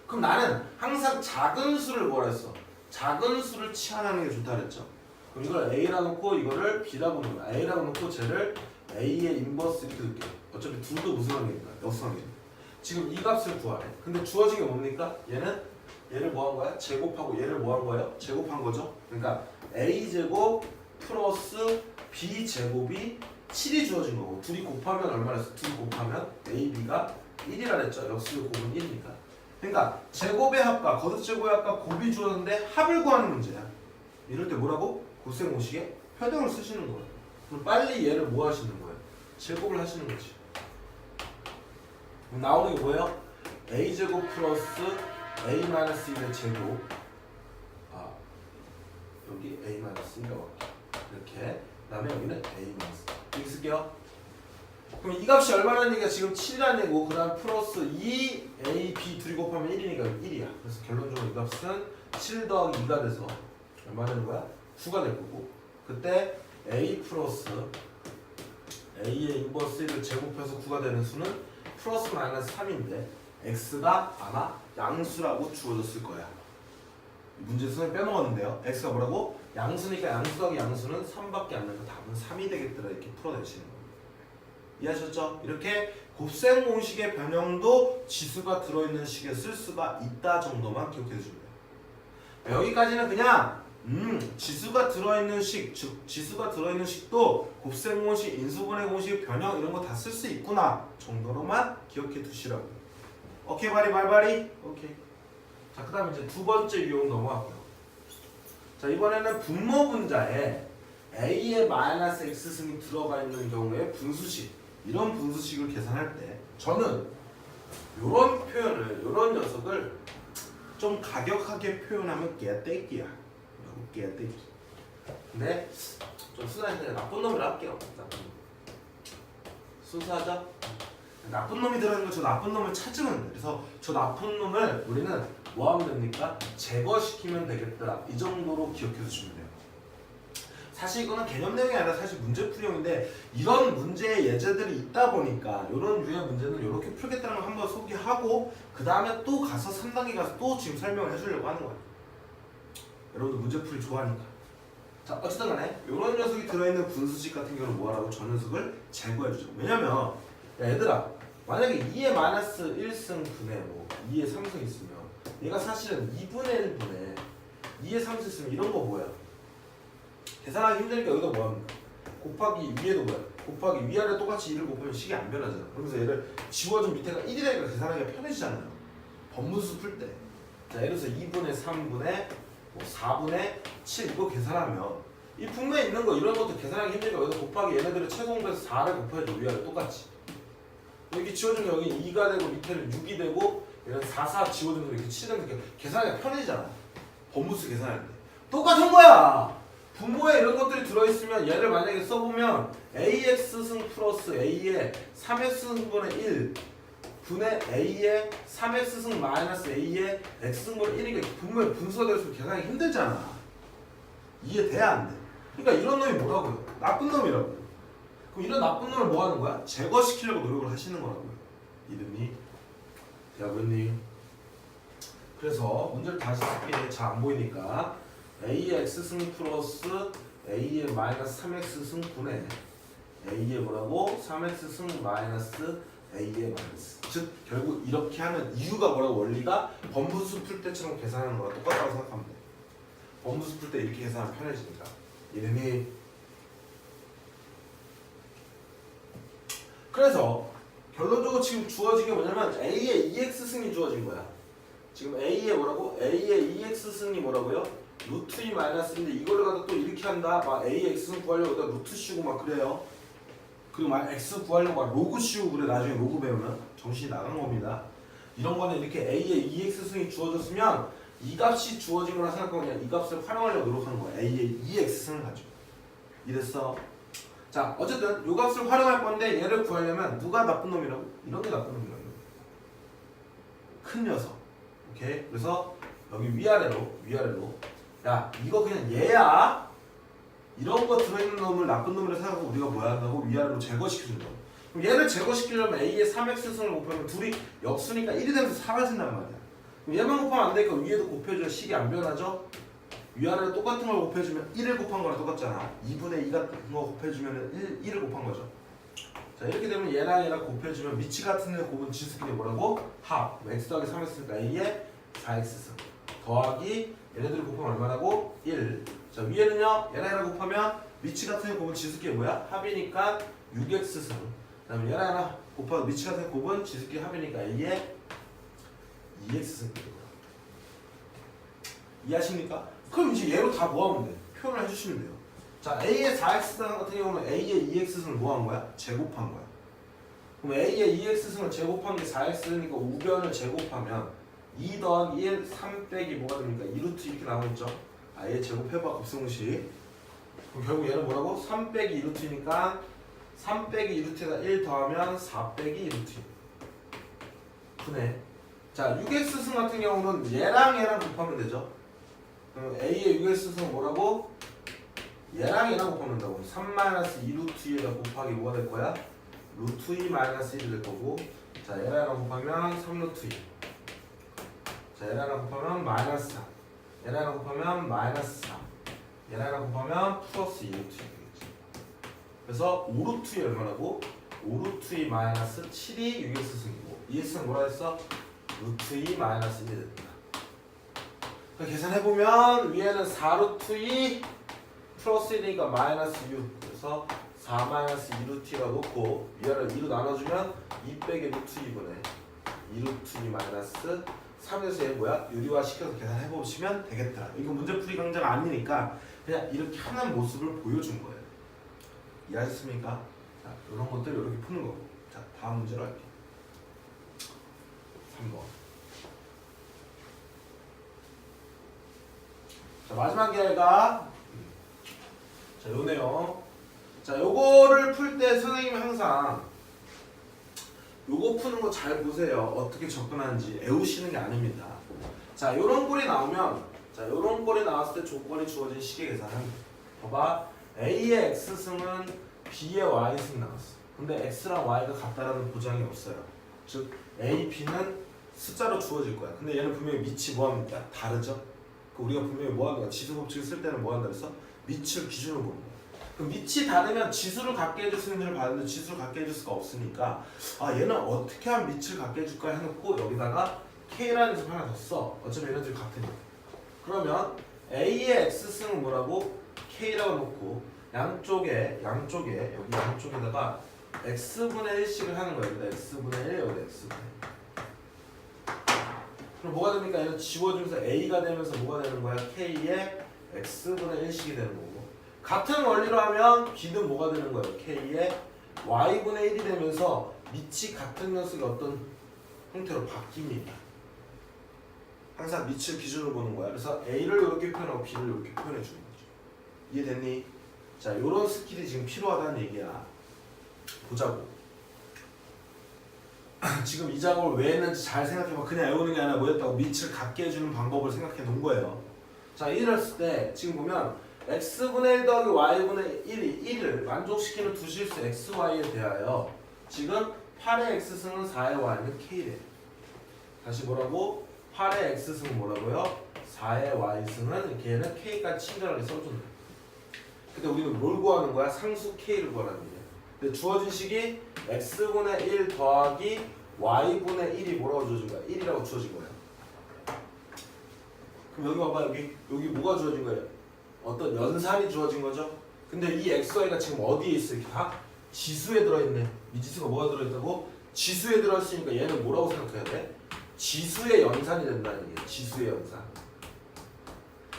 그럼 나는 항상 작은 수를 뭐라 했어? 작은 수를 치환하는 게 좋다 그랬죠? 그럼 이걸 A라 놓고 이거를 B라고 놓는 거야. A라고 놓고 쟤를 A의 인버스 이렇게 넣을게. 어차피 둘도 무슨 관계입니까? 역수 관계입니다. 지금 이 값을 구하래. 근데 주어진 게 뭡니까? 얘를 뭐 한 거야? 제곱하고 얘를 뭐 한 거예요? 제곱한 거죠? 그러니까 A제곱 플러스 B제곱이 7이 주어진 거고 둘이 곱하면 얼마나 했어? 둘이 곱하면 A, B가 1이라 그랬죠? 역수의 곱은 1이니까. 그러니까 제곱의 합과 거듭제곱의 합과 곱이 주었는데 합을 구하는 문제야. 이럴 때 뭐라고? 곱셈공식에 표정을 쓰시는 거예요. 그럼 빨리 얘를 뭐 하시는 거예요? 제곱을 하시는 거지. 그럼 나오는 게 뭐예요? a제곱 플러스 a-1의 제곱. 아 여기 a-1가 이렇게. 그다음에 여기는 a-. 이렇게 쓸게요. 그럼 이 값이 얼마라는 얘기가 지금 7이라는 얘기고 그 다음 플러스 2a, b 둘이 곱하면 1이니까 1이야. 그래서 결론적으로 이 값은 7 더하기 2가 돼서 얼마 되는 거야? 9가 될 거고 그때 a 플러스 a의 인버스 1을 제곱해서 9가 되는 수는 플러스 마이너스 3인데 x가 아마 양수라고 주어졌을 거야. 문제에서는 빼먹었는데요. x가 뭐라고? 양수니까 양수 더하기 양수는 3밖에 안 나니까 답은 3이 되겠더라 이렇게 풀어내시는 거예요. 이해하셨죠? 이렇게 곱셈공식의 변형도 지수가 들어있는 식에 쓸 수가 있다 정도만 기억해 주시면 돼요. 여기까지는 그냥 지수가 들어있는 식, 즉 지수가 들어있는 식도 곱셈공식, 인수분해 공식, 변형 이런 거 다 쓸 수 있구나 정도로만 기억해 두시라고. 오케이 바리? 오케이. 자, 그 다음 이제 두 번째 유형 넘어갈게요. 자, 이번에는 분모 분자에 a의 마이너스 x승이 들어가 있는 경우에 분수식, 이런 분수식을 계산할 때 저는 이런 표현을, 이런 녀석을 좀 가격하게 표현하면 깨떼기야. 깨떼기. 근데 좀 순하니까 나쁜 놈을 할게요. 나쁜 놈. 순수하죠? 나쁜 놈이 들어있는 거 저 나쁜 놈을 찾으면 돼. 그래서 저 나쁜 놈을 우리는 뭐 하면 됩니까? 제거시키면 되겠더라. 이 정도로 기억해 주시면 돼요. 사실 이거는 개념 내용이 아니라 사실 문제풀이용인데 이런 문제의 예제들이 있다 보니까 이런 유의 문제는 이렇게 풀겠다는 걸 한번 소개하고 그 다음에 또 가서 3단계 가서 또 지금 설명을 해주려고 하는 거예요. 여러분들 문제풀이 좋아하니까. 자, 어쨌든 간에 이런 녀석이 들어있는 분수식 같은 경우는 뭐하라고? 저 녀석을 제거해주죠. 왜냐면 야, 얘들아 만약에 2의 마이너스 1승 분의 뭐 2의 3승 있으면 얘가 사실은 2분의 1분의 2의 3승 있으면 이런 거 뭐야? 계산하기 힘드니까 여기다 뭐합니까? 곱하기 위에도 뭐야? 곱하기 위아래 똑같이 1을 곱하면 식이 안 변하잖아. 그러면서 얘를 지워준 밑에가 1이라니까 계산하기가 편해지잖아요. 번분수 풀 때. 자, 예를 들어서 2분의 3분의 뭐 4분의 7 이거 계산하면 이 분모에 있는 거 이런 것도 계산하기 힘드니까 여기다 곱하기 얘네들을 최소공배에서 4를 곱해줘. 위아래 똑같이. 여기 지워주면 여기 2가 되고 밑에는 6이 되고 얘는 4, 4 지워주면 이렇게 7이 되면 계산하기가 편해지잖아. 번분수 계산할 때. 똑같은 거야! 분모에 이런 것들이 들어있으면 얘를 만약에 써보면 AX승 플러스 A의 3X승분의 1 분의 A의 3X승 마이너스 A의 X승분의 1이니까 분모에 분수가 되었으면 계산하기 힘들잖아. 이해돼야 안 돼. 그러니까 이런 놈이 뭐라고요? 나쁜 놈이라고요. 그럼 이런 나쁜 놈을 뭐 하는 거야? 제거시키려고 노력을 하시는 거라고요. 이름이 야구님. 그래서 문제를 다시 쓸게. 잘 안 보이니까 A의 X승 플러스 A의 마이너스 3X승 분의 A의 뭐라고? 3X승 마이너스 A의 마이너스. 즉 결국 이렇게 하는 이유가 뭐라고? 원리가 번분수 풀 때처럼 계산하는 거랑 똑같다고 생각하면 돼. 번분수 풀 때 이렇게 계산하면 편해지니까. 이름이 그래서 결론적으로 지금 주어진 게 뭐냐면 A의 2X승이 주어진 거야. 지금 A의 뭐라고? A의 2X승이 뭐라고요? 루트 2 마이너스인데 이거를 갖다 또 이렇게 한다. 막 A의 X승 구하려고 여기다 루트 씌우고 막 그래요. 그리고 막 X 구하려고 막 로그 씌우고 그래. 나중에 로그 배우면 정신이 나간 겁니다. 이런 거는 이렇게 A의 2X승이 주어졌으면 이 값이 주어진 거라 생각하고 그냥 이 값을 활용하려고 노력하는 거야. A의 2X승을 가지고. 이랬어. 자, 어쨌든 이 값을 활용할 건데 얘를 구하려면 누가 나쁜 놈이라고? 이런 게 나쁜 놈이라고. 큰 녀석. 오케이? 그래서 여기 위아래로 야, 이거 그냥 얘야. 이런 거 들어있는 놈을 나쁜 놈이라 생각하고 우리가 뭐야 한다고? 위아래로 제거시켜준다고. 그럼 얘를 제거시키려면 A의 3X승을 곱하면 둘이 역수니까 1이 되면서 사라진단 말이야. 그럼 얘만 곱하면 안 되니까 위에도 곱해줘야 식이 안 변하죠? 위아래로 똑같은 걸 곱해주면 1을 곱한 거랑 똑같잖아. 2분의 2 같은 거 곱해주면 1을 곱한 거죠. 자, 이렇게 되면 얘랑 곱해주면 미치 같은 애 곱은 지수끼리 뭐라고? 합. x 더하기 3x니까 A의 4x승 더하기 얘네들을 곱하면 얼마라고? 1. 자, 위에는요 얘랑 곱하면 미치 같은 애 곱은 지수끼리 뭐야? 합이니까 6x승. 그 다음에 얘랑 곱하면 미치 같은 애 곱은 지수끼리 합이니까 A의 2x승. 이해하십니까? 그럼 이제 얘로 다 뭐하면 돼? 표현을 해주시면 돼요. 자, A의 4x승 같은 경우는 A의 2x승을 뭐한 거야? 제곱한 거야. 그럼 A의 2x승을 제곱한 게 4x니까 우변을 제곱하면 2 더하기 1, 3 빼기 뭐가 됩니까? 2루트 이렇게 나와있죠? 아예 제곱해봐 곱셈공식. 그럼 결국 얘는 뭐라고? 3 빼기 2루트니까 3 빼기 2루트에다 1 더하면 4 빼기 2루트 분해. 자, 6x승 같은 경우는 얘랑 곱하면 되죠? 그럼 A의 6x승은 뭐라고? 얘랑 곱하면 된다고. 3-2루트에다 곱하기 뭐가 될 거야? 루트 2 마이너스 1이 될 거고. 자, 얘랑 곱하면 3루트 2. 자, 얘랑 곱하면 마이너스 4. 얘랑 곱하면 마이너스 4. 얘랑 곱하면 플러스 2루트 2 되겠지. 그래서 5루트 2 얼마라고? 5루트 2 마이너스 7이 6x승이고 2x승 뭐라 했어? 루트 2 마이너스 1이 됩니다. 계산해보면 위에는 4루트 2 플러스 1이니까 마이너스 6. 그래서 4 마이너스 2루트가 놓고 위아래 2로 나눠주면 2 빼기 루트 2분의 2루트 2 마이너스 3에서 얘 뭐야? 유리화 시켜서 계산해보시면 되겠다. 이거 문제풀이 강좌가 아니니까 그냥 이렇게 하는 모습을 보여준 거예요. 이해하셨습니까? 자, 이런 것들 이렇게 푸는 거고. 자, 다음 문제로 할게요. 3번. 자, 마지막 계가 자, 요 내용. 자, 요거를 풀 때 선생님이 항상 요거 푸는 거 잘 보세요. 어떻게 접근하는지 애우시는 게 아닙니다. 자, 요런 꼴이 나오면, 자, 요런 꼴이 나왔을 때 조건이 주어진 식의 계산합니다. 봐봐, A의 X승은 B의 Y승 나왔어. 근데 X랑 Y가 같다라는 보장이 없어요. 즉 A, B는 숫자로 주어질 거야. 근데 얘는 분명히 밑이 뭐합니까? 다르죠? 우리가 분명히 뭐한다? 지수 법칙을 쓸 때는 뭐한다 그래서 밑을 기준으로 보는 거야. 그럼 밑이 다르면 지수를 갖게 해줄 수 있는 일을 봤는데 지수를 갖게 해줄 수가 없으니까 아 얘는 어떻게 하면 밑을 갖게 해줄까 해놓고 여기다가 K라는 집 하나 더 써. 어차피 얘네들이 같으니까. 그러면 A의 X승은 뭐라고? K라고 놓고 양쪽에 여기 양쪽에다가 X분의 1씩을 하는 거야. 여기다 X분의 1, 여기다 X분의 1. 그럼 뭐가 됩니까? 얘는 지워주면서 A가 되면서 뭐가 되는 거야? K의 X분의 1씩이 되는 거고 같은 원리로 하면 B는 뭐가 되는 거예요? K의 Y분의 1이 되면서 밑이 같은 녀석이 어떤 형태로 바뀝니다. 항상 밑을 기준으로 보는 거야. 그래서 A를 이렇게 표현하고 B를 이렇게 표현해 주는 거죠. 이해됐니? 자, 요런 스킬이 지금 필요하다는 얘기야. 보자고. 지금 이 작업을 왜 했는지 잘 생각해봐. 그냥 외우는 게 아니라 뭐였다고? 밑을 갖게 해주는 방법을 생각해 놓은 거예요. 자, 이랬을 때 지금 보면 x분의 1 더하기 y분의 1을 만족시키는 두 실수 xy에 대하여 지금 8의 x승은 4의 y는 k래. 다시 뭐라고? 8의 x승은 뭐라고요? 4의 y승은 이렇게 얘는 k까지 친절하게 써준다. 근데 우리는 뭘 구하는 거야? 상수 k를 구하는 거야. 근데 주어진 식이 x분의 1 더하기 y분의 1이 뭐라고 주어진 거야? 1이라고 주어진 거야. 그럼 여기 봐봐. 여기 뭐가 주어진 거예요? 어떤 연산이 주어진 거죠? 근데 이 xy가 지금 어디에 있어? 이렇게 다 지수에 들어있네. 이 지수가 뭐가 들어있다고? 지수에 들어있으니까 얘는 뭐라고 생각해야 돼? 지수의 연산이 된다는 얘기야. 지수의 연산.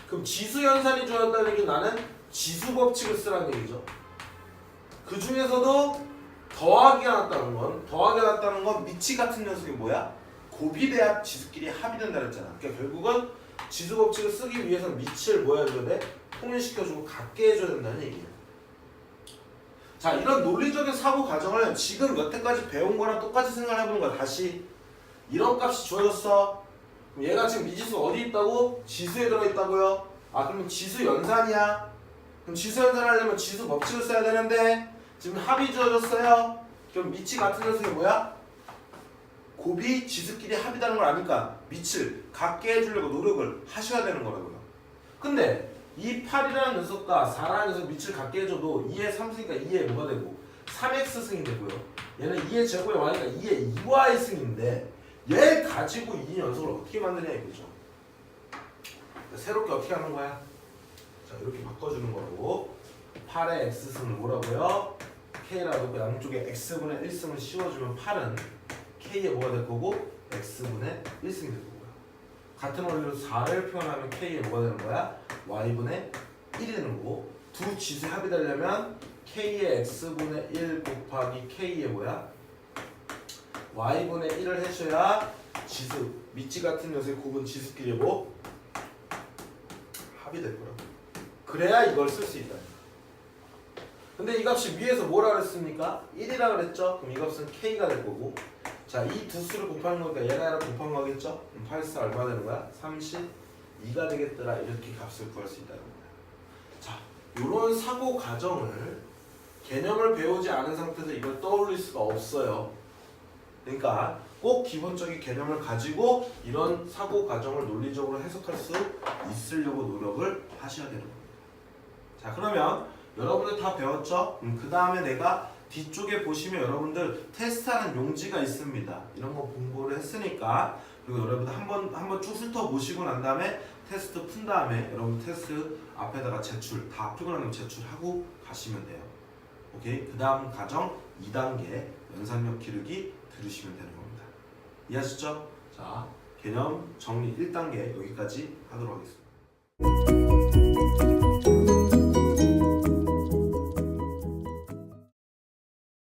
그럼 지수 연산이 주어졌다는 얘기는 나는 지수 법칙을 쓰라는 얘기죠. 그 중에서도 더하기가 났다는 건 밑이 같은 녀석이 뭐야? 곱이 돼야 지수끼리 합이 된다 그랬잖아. 그러니까 결국은 지수 법칙을 쓰기 위해서는 밑을 뭐 해줘야 돼? 통일시켜주고 같게 해줘야 된다는 얘기야. 자, 이런 논리적인 사고 과정을 지금 여태까지 배운 거랑 똑같이 생각해보는 거야. 다시 이런 값이 주어졌어. 그럼 얘가 지금 미지수가 어디 있다고? 지수에 들어있다고요? 아, 그러면 지수 연산이야. 그럼 지수 연산하려면 지수 법칙을 써야 되는데 지금 합이 주어졌어요. 그럼 밑이 같은 녀석이 뭐야? 곱이 지수끼리 합이라는 걸 아니까 밑을 같게 해주려고 노력을 하셔야 되는 거라고요. 근데 이 8이라는 녀석과 4라는 녀석 밑을 같게 해줘도 2의 3승이니까 2의 뭐가 되고 3x승이 되고요. 얘는 2의 제곱에 y니까 2의 2y승인데 얘 가지고 이 녀석을 어떻게 만드냐 이거죠. 새롭게 어떻게 하는 거야? 자, 이렇게 바꿔주는 거라고. 8의 x승을 뭐라고요? k라고 양쪽에 x분의 1승을 씌워주면 8은 k의 뭐가 될 거고 x분의 1승이 될 거고요. 같은 원리로 4를 표현하면 k의 뭐가 되는 거야? y분의 1이 되는 거고 두 지수 합이 되려면 k의 x분의 1 곱하기 k의 뭐야? y분의 1을 해줘야 지수 밑지 같은 녀석의 곱은 지수끼리 뭐? 합이 될 거라고. 그래야 이걸 쓸 수 있다. 근데 이 값이 위에서 뭐라 그랬습니까? 1이라 그랬죠? 그럼 이 값은 k가 될 거고 자, 이 두 수를 곱하는 거니까 얘가 곱한 거겠죠? 그럼 8사 얼마 되는 거야? 32가 되겠더라. 이렇게 값을 구할 수 있다는 거야. 자, 요런 사고 과정을 개념을 배우지 않은 상태에서 이걸 떠올릴 수가 없어요. 그러니까 꼭 기본적인 개념을 가지고 이런 사고 과정을 논리적으로 해석할 수 있으려고 노력을 하셔야 되는 겁니다. 자, 그러면 여러분들 다 배웠죠? 그 다음에 내가 뒤쪽에 보시면 여러분들 테스트하는 용지가 있습니다. 이런 거 공부를 했으니까 그리고 여러분들 한번 쭉 훑어보시고 난 다음에 테스트 푼 다음에 여러분 테스트 앞에다가 제출 다 풀고 나면 제출하고 가시면 돼요. 오케이? 그 다음 과정 2단계 연산력 기르기 들으시면 되는 겁니다. 이해하셨죠? 자, 개념 정리 1단계 여기까지 하도록 하겠습니다.